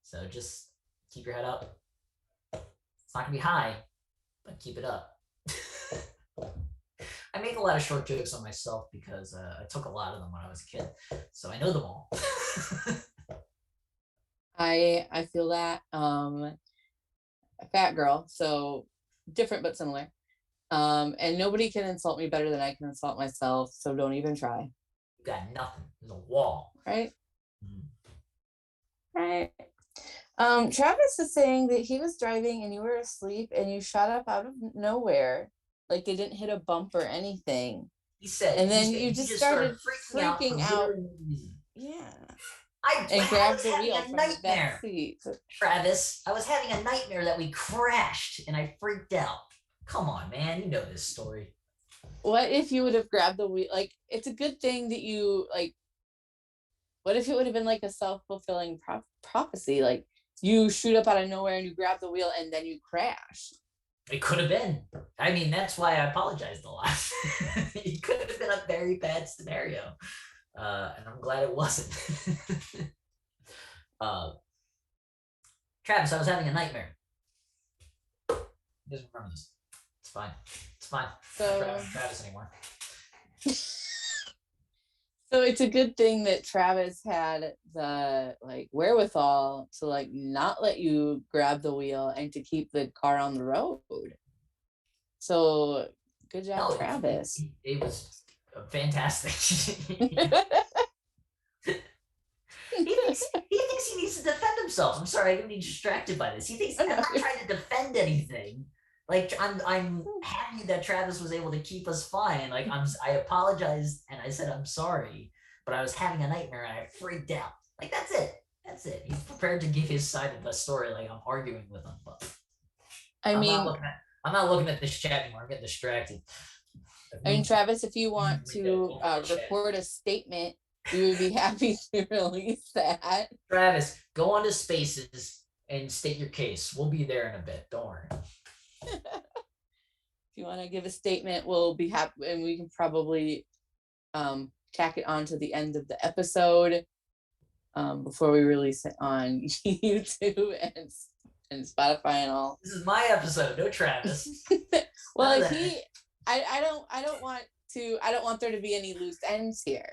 So just keep your head up. It's not going to be high, but keep it up. I make a lot of short jokes on myself because I took a lot of them when I was a kid, so I know them all. I feel that a fat girl, so different but similar. And nobody can insult me better than I can insult myself, so don't even try. You got nothing. There's a wall. Right? Right. Travis is saying that he was driving and you were asleep and you shot up out of nowhere, like it didn't hit a bump or anything. He said, and then he said, you just started freaking out. Yeah. I grabbed was the having wheel a from the nightmare. back seat. Travis, I was having a nightmare that we crashed and I freaked out. Come on, man. You know this story. What if you would have grabbed the wheel? Like, it's a good thing that you, like, what if it would have been like a self-fulfilling prophecy? Like, you shoot up out of nowhere and you grab the wheel and then you crash. It could have been. I mean, that's why I apologized a lot. It could have been a very bad scenario. And I'm glad it wasn't. Travis, I was having a nightmare. He doesn't remember this. It's fine. It's fine. So, I'm not Travis anymore. So it's a good thing that Travis had the like wherewithal to like not let you grab the wheel and to keep the car on the road. So good job, Travis. It was fantastic. He thinks he needs to defend himself. I'm sorry, I didn't be distracted by this. He thinks I'm not trying to defend anything. Like I'm happy that Travis was able to keep us fine. Like I apologized and I said I'm sorry, but I was having a nightmare and I freaked out. Like that's it. That's it. He's prepared to give his side of the story. Like I'm arguing with him, but I'm not looking at this chat anymore. I'm getting distracted. I mean, Travis, if you want to record a statement, we would be happy to release that. Travis, go on to Spaces and state your case. We'll be there in a bit. Don't worry. If you want to give a statement, we'll be happy, and we can probably tack it on to the end of the episode before we release it on YouTube and Spotify and all. This is my episode, no Travis. Well, I don't want there to be any loose ends here.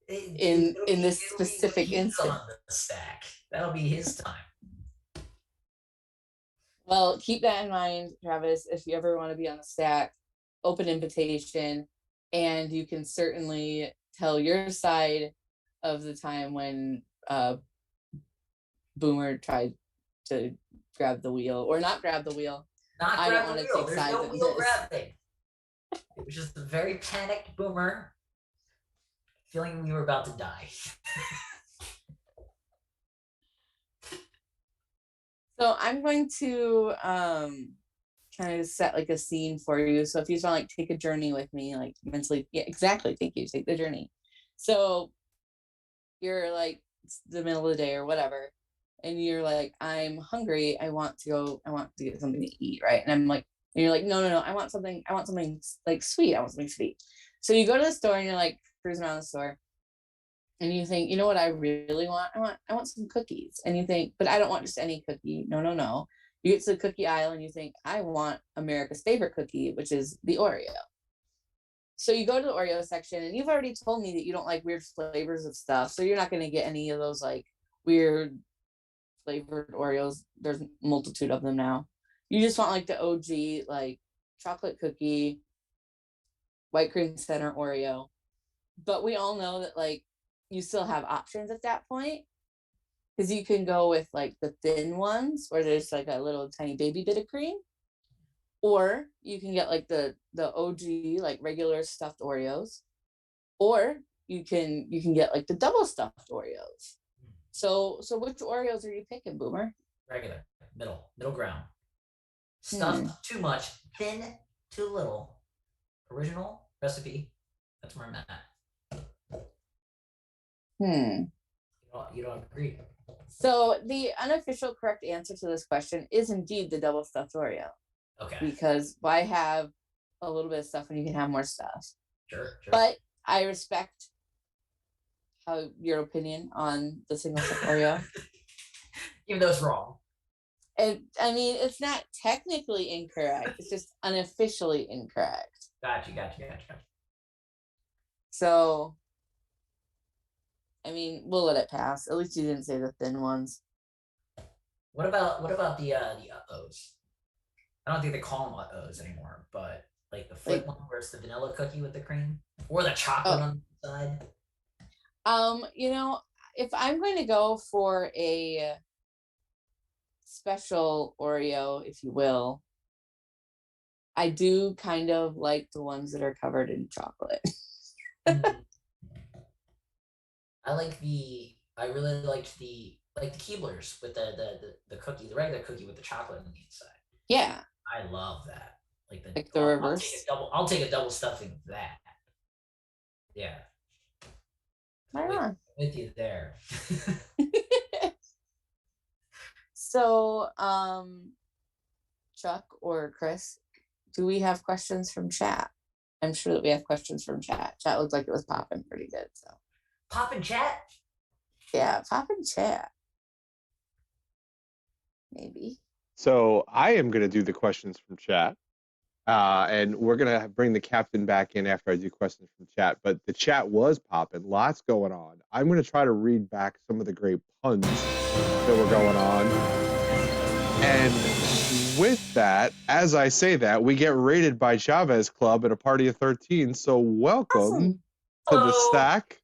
In this specific instance, on the stack. That'll be his time. Well, keep that in mind, Travis. If you ever want to be on the stack, open invitation, and you can certainly tell your side of the time when Boomer tried to grab the wheel or not grab the wheel. I don't want to take sides. There's no wheel grabbing. It was just a very panicked Boomer feeling we were about to die. So I'm going to kind of set like a scene for you. So if you just want to like take a journey with me, like mentally, yeah, exactly. Thank you. Take the journey. So you're like, it's the middle of the day or whatever, and you're like, I'm hungry. I want to get something to eat, right? And I'm like, and you're like, no. I want something like sweet. I want something sweet. So you go to the store and you're like cruising around the store. And you think, you know what I really want? I want some cookies. And you think, but I don't want just any cookie. No. You get to the cookie aisle and you think, I want America's favorite cookie, which is the Oreo. So you go to the Oreo section and you've already told me that you don't like weird flavors of stuff. So you're not going to get any of those like weird flavored Oreos. There's a multitude of them now. You just want like the OG, like chocolate cookie, white cream center Oreo. But we all know that like you still have options at that point, because you can go with like the thin ones where there's like a little tiny baby bit of cream, or you can get like the OG like regular stuffed Oreos, or you can get like the double stuffed Oreos. So which Oreos are you picking, Boomer? Regular, middle ground. Stuffed too much, thin too little. Original recipe. That's where I'm at. You don't agree? So the unofficial correct answer to this question is indeed the double stuffed Oreo. Okay. Because why have a little bit of stuff when you can have more stuff? Sure. But I respect how your opinion on the single stuffed Oreo. Even though it's wrong. And I mean, it's not technically incorrect. It's just unofficially incorrect. Gotcha. So, I mean, we'll let it pass. At least you didn't say the thin ones. What about the uh-ohs? I don't think they call them uh-ohs anymore, but like the flip one where it's the vanilla cookie with the cream, or the chocolate on the side. You know, if I'm going to go for a special Oreo, if you will, I do kind of like the ones that are covered in chocolate. I really liked the Keeblers with the cookie, the regular cookie with the chocolate on the inside. Yeah. I love that. Like the reverse. I'll take a double stuffing of that. Yeah. With you there. So, Chuck or Chris, do we have questions from chat? I'm sure that we have questions from chat. Chat looked like it was popping pretty good. So popping chat? Yeah, popping chat. Maybe. So I am going to do the questions from chat. And we're going to bring the captain back in after I do questions from chat. But the chat was popping. Lots going on. I'm going to try to read back some of the great puns that were going on. And with that, as I say that, we get rated by Chavez Club at a party of 13. So welcome to the stack.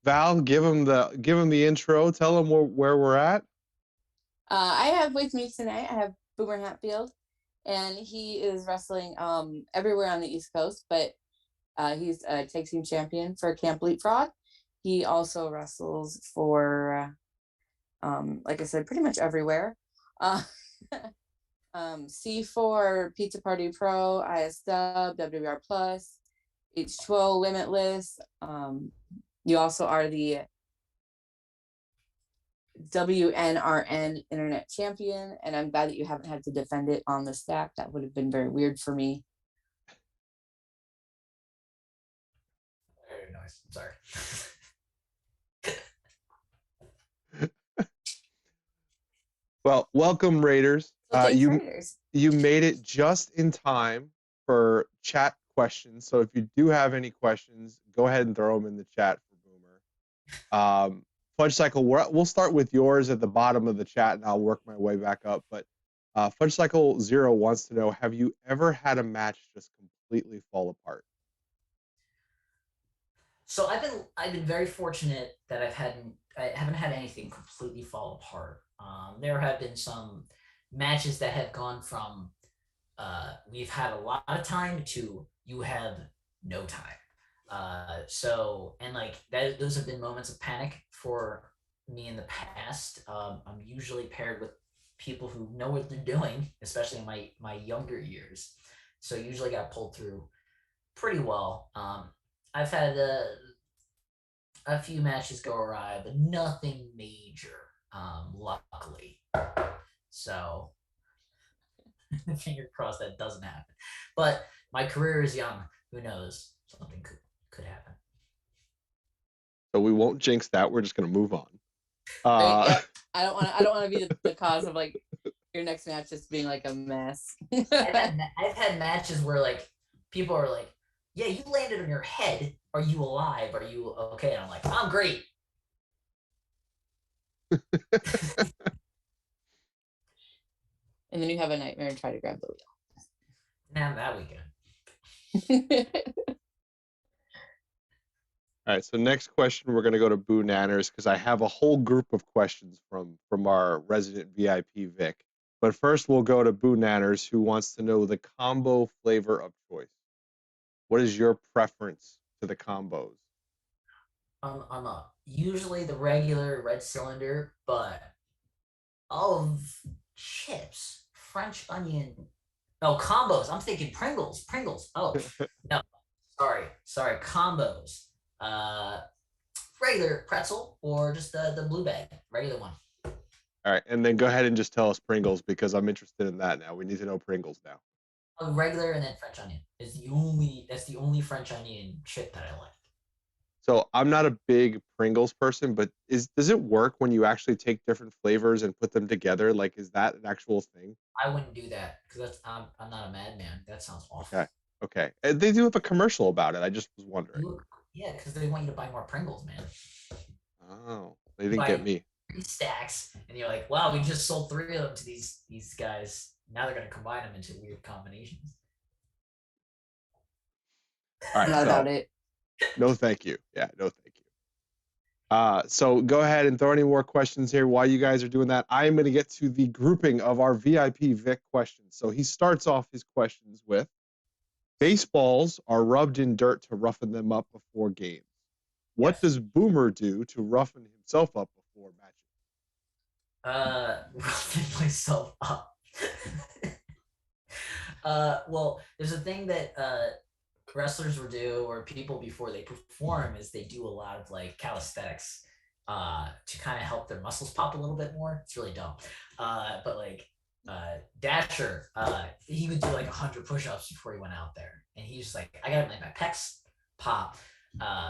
Val, give him the intro. Tell him where we're at. I have with me tonight, I have Boomer Hatfield, and he is wrestling everywhere on the East Coast, but he's a tag team champion for Camp Leapfrog. He also wrestles for, like I said, pretty much everywhere. C4, Pizza Party Pro, ISW, WR Plus, H2O, Limitless. You also are the WNRN Internet Champion, and I'm glad that you haven't had to defend it on the stack. That would have been very weird for me. Very nice. I'm sorry. Well, welcome, Raiders. You made it just in time for chat questions. So if you do have any questions, go ahead and throw them in the chat for Boomer. Fudge Cycle, we'll start with yours at the bottom of the chat, and I'll work my way back up. But Fudge Cycle 0 wants to know: have you ever had a match just completely fall apart? So I've been very fortunate that I haven't had anything completely fall apart. There have been some matches that have gone from we've had a lot of time to you have no time. So, and like that, those have been moments of panic for me in the past. I'm usually paired with people who know what they're doing, especially in my younger years. So usually got pulled through pretty well. I've had a few matches go awry, but nothing major, luckily. So finger crossed that doesn't happen. But my career is young. Who knows? Something could happen. So we won't jinx that. We're just going to move on. Yeah, I don't want to be the cause of like your next match just being like a mess. I've had matches where like people are like, "Yeah, you landed on your head. Are you alive? Are you okay?" And I'm like, "I'm great." And then you have a nightmare and try to grab the wheel. Nah, that we good. All right, so next question, we're going to go to Boo Nanners because I have a whole group of questions from our resident VIP Vic. But first, we'll go to Boo Nanners, who wants to know the combo flavor of choice. What is your preference to the combos? I'm usually the regular red cylinder, but of chips, French onion. Oh, combos. I'm thinking Pringles. Pringles. Oh, no. Sorry. Combos. Uh, regular pretzel or just the blue bag, regular one. All right, and then go ahead and just tell us Pringles because I'm interested in that now. We need to know Pringles now. Regular and then French onion is that's the only French onion chip that I like. So I'm not a big Pringles person, but does it work when you actually take different flavors and put them together? Like, is that an actual thing? I wouldn't do that because I'm not a madman. That sounds awful. Okay. And they do have a commercial about it. I just was wondering. Yeah, because they want you to buy more Pringles, man. Oh, they didn't get me. 3 stacks, and you're like, wow, we just sold 3 of them to these guys. Now they're gonna combine them into weird combinations. All right, not about it. No, thank you. Yeah, no, thank you. So go ahead and throw any more questions here while you guys are doing that. I am going to get to the grouping of our VIP Vic questions. So he starts off his questions with, baseballs are rubbed in dirt to roughen them up before games. What does Boomer do to roughen himself up before matches? Roughen myself up. Well, there's a thing that wrestlers will do, or people before they perform, is they do a lot of like calisthenics to kind of help their muscles pop a little bit more. It's really dumb. But like Dasher, he would do like 100 push-ups before he went out there, and he was like, I gotta make my pecs pop.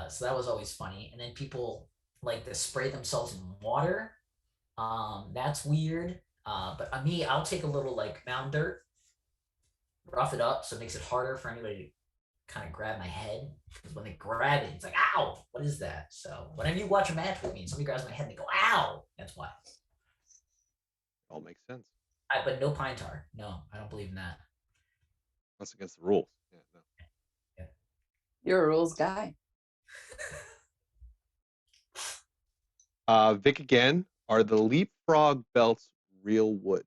So that was always funny. And then people like to spray themselves in water. That's weird. But me, I'll take a little like mound dirt, rough it up so it makes it harder for anybody to kind of grab my head. Because when they grab it, it's like, ow, what is that? So whenever you watch a match with me and somebody grabs my head and they go, ow, that's why. All makes sense. But no pine tar. No, I don't believe in that. That's against the rules. Yeah, no. Yeah. You're a rules guy. Vic again, are the leapfrog belts real wood?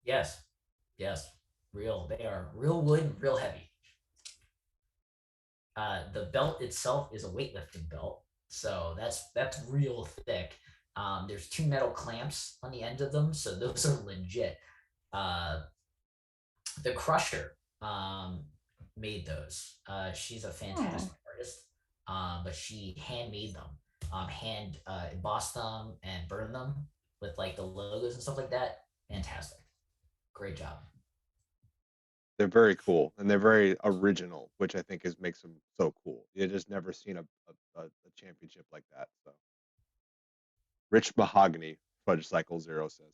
Yes. Real. They are real wood and real heavy. The belt itself is a weightlifting belt, so that's real thick. There's 2 metal clamps on the end of them, so those are legit. The Crusher made those. She's a fantastic artist, but she handmade them, hand embossed them and burned them with like the logos and stuff like that. Fantastic, great job. They're very cool and they're very original, which I think makes them so cool. You just never seen a championship like that. So, Rich Mahogany, Fudge Cycle Zero says.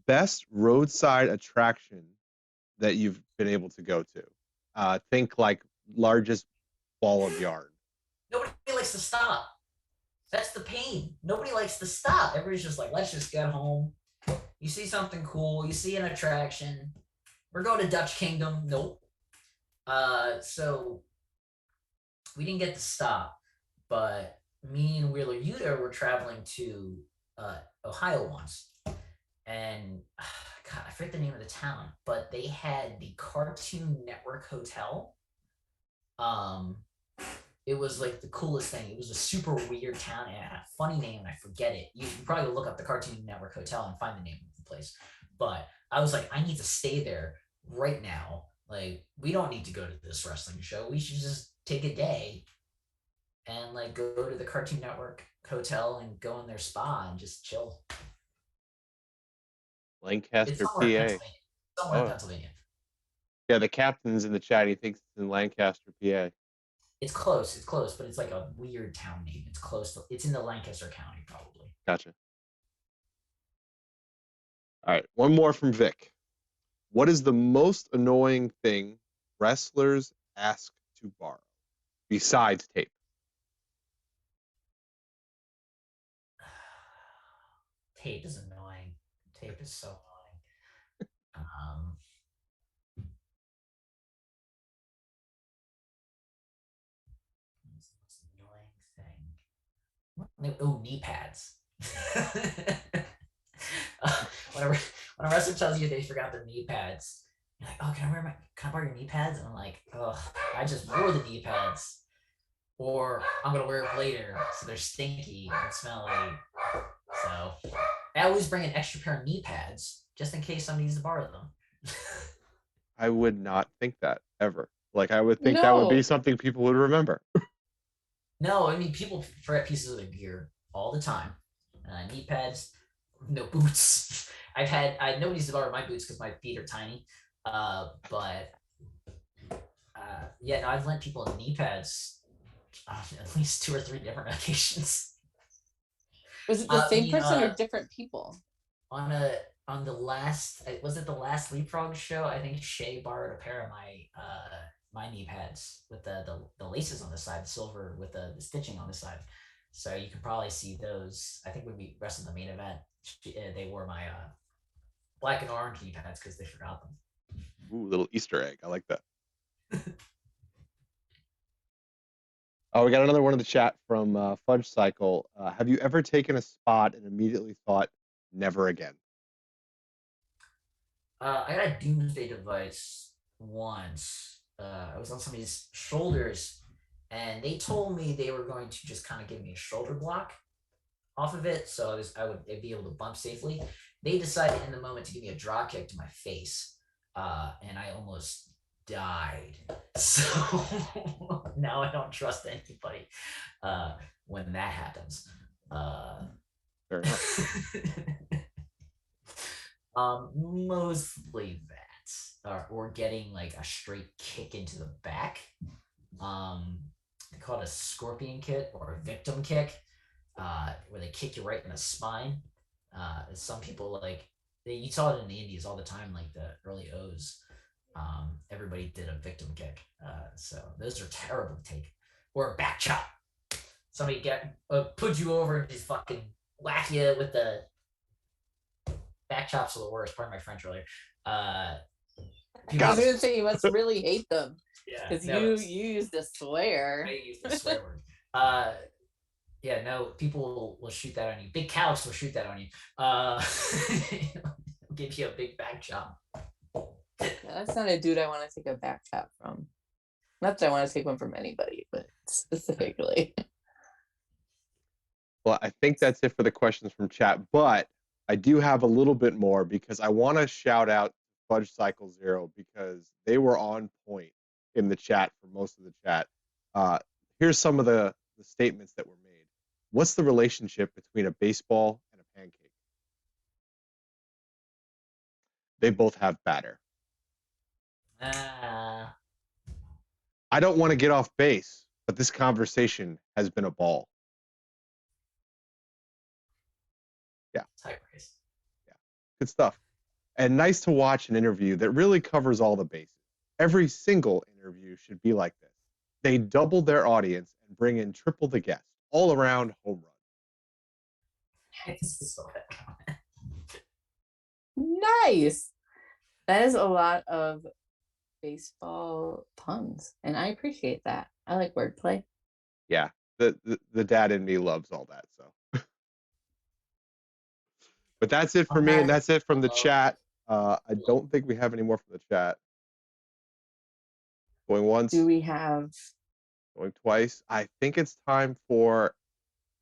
Best roadside attraction that you've been able to go to. Think like largest ball of yarn. Nobody likes to stop. That's the pain. Nobody likes to stop. Everybody's just like, let's just get home. You see something cool, you see an attraction. We're going to Dutch Kingdom. Nope. So we didn't get to stop, but me and Wheeler Yuta were traveling to Ohio once. And God, I forget the name of the town, but they had the Cartoon Network Hotel. It was like the coolest thing. It was a super weird town and it had a funny name, and I forget it. You probably look up the Cartoon Network Hotel and find the name of the place. But I was like, I need to stay there right now. Like, we don't need to go to this wrestling show. We should just take a day and like go to the Cartoon Network Hotel and go in their spa and just chill. Lancaster, PA. Somewhere in Pennsylvania. Yeah, the captain's in the chat. He thinks it's in Lancaster, PA. It's close, but it's like a weird town name. It's close to, it's in the Lancaster County, probably. Gotcha. All right, one more from Vic. What is the most annoying thing wrestlers ask to borrow besides tape? Tape is annoying. Tape is so annoying. was the most annoying thing? Oh, knee pads. Whenever when a wrestler tells you they forgot their knee pads, you're like, oh, can I borrow your knee pads? And I'm like, oh, I just wore the knee pads. Or I'm gonna wear it later, so they're stinky and smelly. So I always bring an extra pair of knee pads just in case somebody needs to borrow them. I would not think that ever. Like I would think that would be something people would remember. No, I mean people forget pieces of their gear all the time. Knee pads, no boots. Nobody's to borrow my boots because my feet are tiny. But yeah, no, I've lent people knee pads on at least 2 or 3 different occasions. Was it the same person or different people? On the last, was it the last Leapfrog show? I think Shay borrowed a pair of my knee pads with the laces on the side, the silver with the stitching on the side. So you can probably see those. I think when we wrestled the main event, they wore my black and orange knee pads because they forgot them. Ooh, little Easter egg. I like that. Oh, we got another one in the chat from Fudge Cycle. Have you ever taken a spot and immediately thought, never again? I got a doomsday device once. I was on somebody's shoulders, and they told me they were going to just kind of give me a shoulder block off of it, so I would be able to bump safely. They decided in the moment to give me a draw kick to my face, and I almost died. So now I don't trust anybody when that happens. Fair enough. Mostly that, or getting like a straight kick into the back. They call it a scorpion kick or a victim kick, where they kick you right in the spine. Some people you saw it in the Indies all the time, like the early O's. Everybody did a victim kick, so those are terrible to take. Or a back chop. Somebody put you over and just fucking whack you with the back chops are the worst. Pardon my French earlier. I was gonna say you must really hate them. Yeah, because you used a swear. I used a swear word. Yeah, no, people will shoot that on you. Big cows will shoot that on you. Give you a big back chop. Yeah, that's not a dude I want to take a back chop from. Not that I want to take one from anybody, but specifically. Well, I think that's it for the questions from chat, but I do have a little bit more because I want to shout out Fudge Cycle Zero because they were on point in the chat for most of the chat. Here's some of the statements that were made. What's the relationship between a baseball and a pancake? They both have batter. I don't want to get off base, but this conversation has been a ball. Yeah. Yeah. Good stuff. And nice to watch an interview that really covers all the bases. Every single interview should be like this. They double their audience and bring in triple the guests. All around home run. Nice. That is a lot of baseball puns, and I appreciate that. I like wordplay. Yeah, the dad in me loves all that. So, but that's it for me, and that's it from the chat. I don't think we have any more from the chat. Going once. Do we have? Going twice. I think it's time for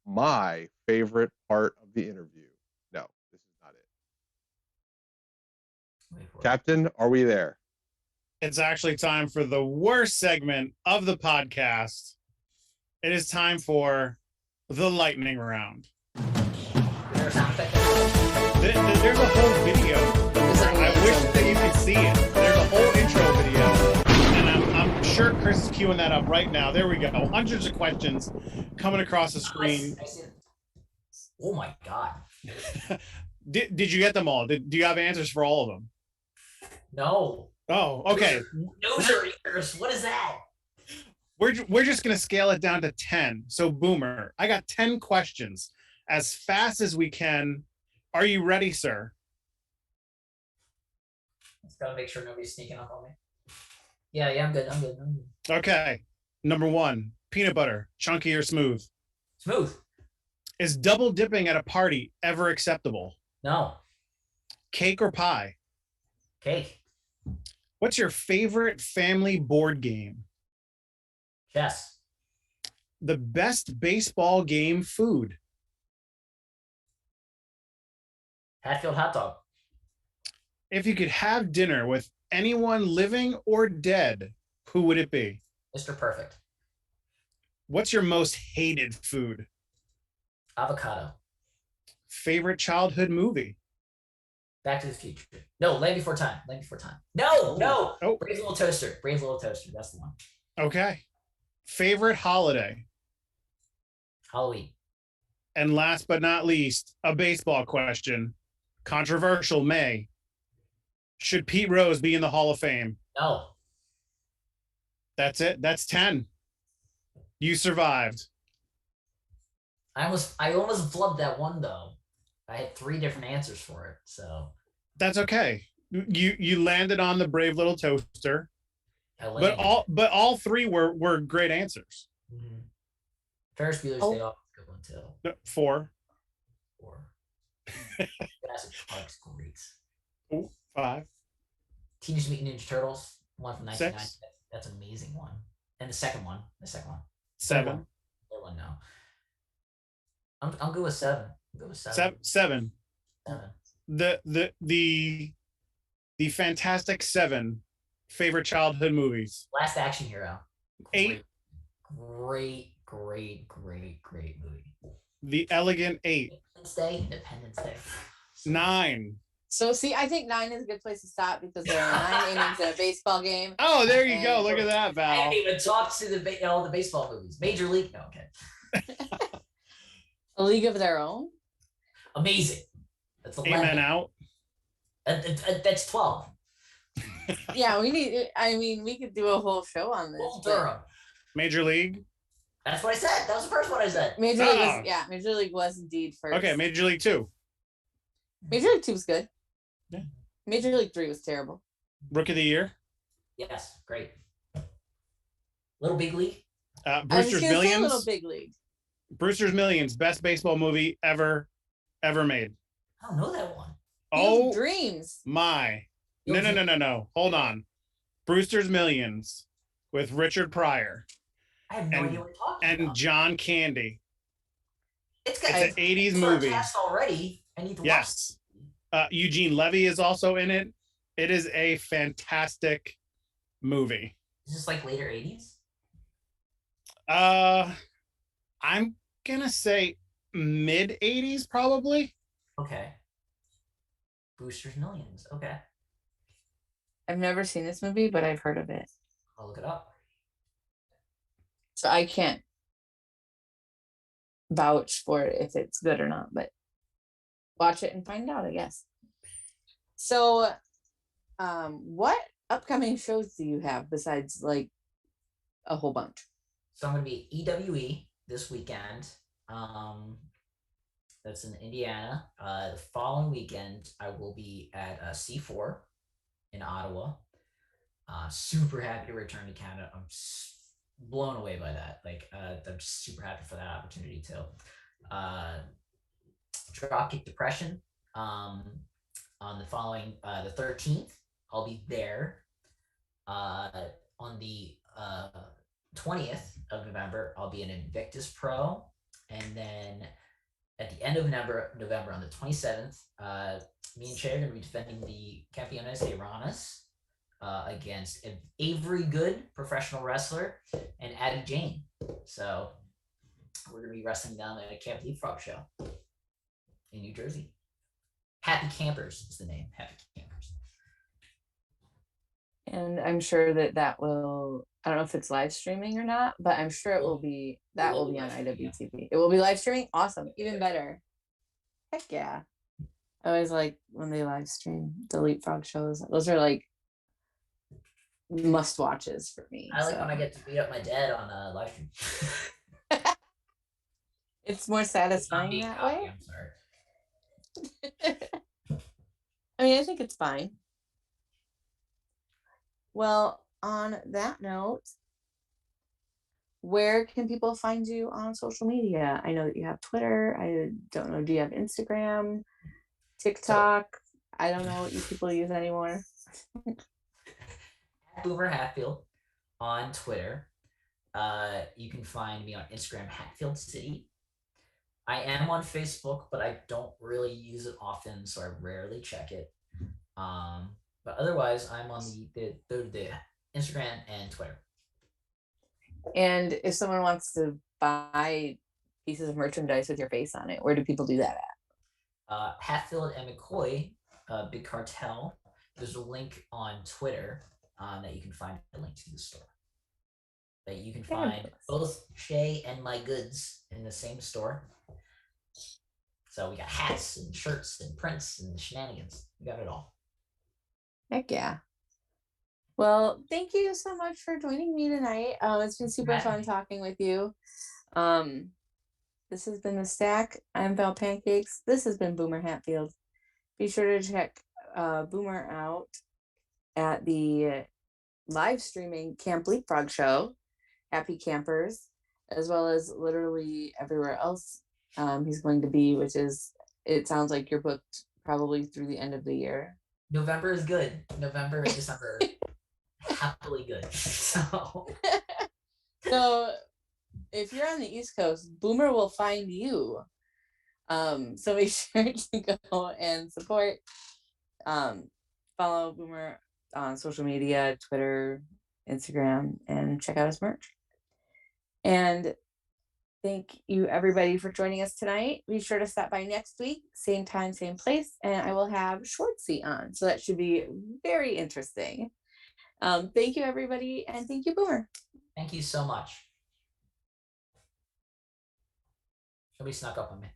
my favorite part of the interview. No, this is not it. Captain, are we there? It's actually time for the worst segment of the podcast. It is time for the lightning round. There's a whole video. I wish that you could see it. There's a whole intro video. And I'm sure Chris is queuing that up right now. There we go. Hundreds of questions coming across the screen. Oh my God. Did you get them all? Do you have answers for all of them? No. Oh, okay. Nose or ears? What is that? We're just going to scale it down to 10. So, Boomer, I got 10 questions as fast as we can. Are you ready, sir? Just got to make sure nobody's sneaking up on me. Yeah, I'm good. I'm good. Okay. Number 1, peanut butter, chunky or smooth? Smooth. Is double dipping at a party ever acceptable? No. Cake or pie? Cake. What's your favorite family board game? Chess. The best baseball game food? Hatfield hot dog. If you could have dinner with anyone living or dead, who would it be? Mr. Perfect. What's your most hated food? Avocado. Favorite childhood movie? Back to the Future. No, Land Before Time. Land Before Time. No, no. Oh. Brave's Little Toaster. Brave's Little Toaster. That's the one. Okay. Favorite holiday? Halloween. And last but not least, a baseball question. Controversial may. Should Pete Rose be in the Hall of Fame? No. That's it. That's 10. You survived. I almost flubbed that one though. I had 3 different answers for it. So That's okay. You landed on the Brave Little Toaster. but all 3 were great answers. Mm-hmm. Ferris Bueller's Day Off is a good one too. No, 4. 4. Jurassic Park's great. Oh, 5. Teenage Mutant Ninja Turtles, one from 1990. 6. That's an amazing one. And the second one. 7. Third one, no. I'm good with 7. I'm good with 7. 7. 7. The Fantastic 7 favorite childhood movies. Last Action Hero. 8. Great movie. The Elegant 8. Independence Day. 9. So see, I think 9 is a good place to stop because there are 9 innings in a baseball game. Oh, there you go. Look at that, I Val. haven't even talked to all the baseball movies. Major League. No, okay. A League of Their Own. Amazing. That's 11. Amen out. That's 12. Yeah, we could do a whole show on this. Bull but Durham. Major League. That's what I said. That was the first one I said. Major League was indeed first. Okay, Major League 2. Major League 2 was good. Yeah. Major League 3 was terrible. Rookie of the Year. Yes, great. Little Big League. Brewster's Millions. Little Big League. Brewster's Millions, best baseball movie ever made. I don't know that one. Field of Dreams. My. Field of No. Hold on. Brewster's Millions with Richard Pryor I have no idea what you're talking and about. John Candy. It's an 80s movie. Cast already. I need to watch. Yes. Eugene Levy is also in it. It is a fantastic movie. Is this like later 80s? I'm gonna say mid 80s probably. Okay. Brewster's Millions. Okay. I've never seen this movie, but I've heard of it. I'll look it up. So I can't vouch for it if it's good or not, but watch it and find out, I guess. So what upcoming shows do you have besides like a whole bunch? So I'm going to be at EWE this weekend. That's in Indiana. The following weekend, I will be at C4 in Ottawa. Super happy to return to Canada. I'm blown away by that. Like, I'm super happy for that opportunity too. Dropkick Depression. On the following, the 13th, I'll be there. On the 20th of November, I'll be in Invictus Pro, and then at the end of November on the 27th, me and Cher are going to be defending the Campeones de Ranas against Avery Good, professional wrestler, and Addie Jane. So we're going to be wrestling down at a Camp Leapfrog show in New Jersey. Happy Campers is the name. Happy Campers. And I'm sure that will, I don't know if it's live streaming or not, but I'm sure it will be, that will be on IWTV. It will be live streaming? Awesome. Even better. Heck yeah. I always like when they live stream the Leapfrog shows. Those are like must watches for me. I like when I get to beat up my dad on a live stream. It's more satisfying that way. I'm sorry. I mean, I think it's fine. Well, on that note, where can people find you on social media? I know that you have Twitter. I don't know. Do you have Instagram, TikTok? I don't know what you people use anymore. Boomer Hatfield on Twitter. You can find me on Instagram, Hatfield City. I am on Facebook, but I don't really use it often, so I rarely check it. But otherwise, I'm on the Instagram and Twitter. And if someone wants to buy pieces of merchandise with your face on it, where do people do that at? Hatfield and McCoy, Big Cartel. There's a link on Twitter that you can find a link to the store. That you can find both Shay and my goods in the same store. So we got hats and shirts and prints and shenanigans. We got it all. Heck yeah. Well, thank you so much for joining me tonight. It's been super fun talking with you. This has been The Stack. I'm Val Pancakes. This has been Boomer Hatfield. Be sure to check Boomer out at the live streaming Camp Leapfrog show, Happy Campers, as well as literally everywhere else he's going to be, which is, it sounds like you're booked probably through the end of the year. November is good. November and December, happily good. So if you're on the East Coast, Boomer will find you. So make sure to go and support. Follow Boomer on social media, Twitter, Instagram, and check out his merch. And thank you everybody for joining us tonight. Be sure to stop by next week, same time, same place, and I will have Schwartzy on. So that should be very interesting. Thank you everybody, and thank you, Boomer. Thank you so much. Somebody snuck up on me.